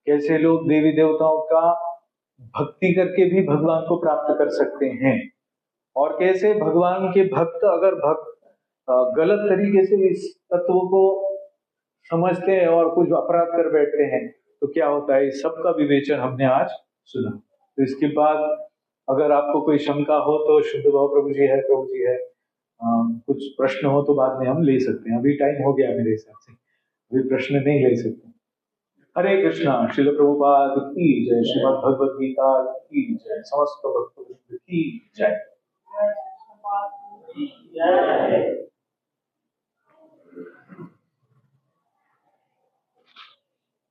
कैसे लोग देवी देवताओं का भक्ति करके भी भगवान को प्राप्त कर सकते हैं। और कैसे भगवान के भक्त अगर गलत तरीके से इस तत्व को समझते हैं और कुछ अपराध कर बैठते हैं तो क्या होता है, इस सबका विवेचन हमने आज सुना। तो इसके बाद अगर आपको कोई शंका हो तो शुद्ध भाव प्रभु जी है, कुछ प्रश्न हो तो बाद में हम ले सकते हैं, अभी टाइम हो गया मेरे हिसाब से, अभी प्रश्न नहीं ले सकते। हरे कृष्णा। श्रील प्रभुपाद की जय। श्रीमद् भगवद गीता की जय। समस्त भक्त की जय।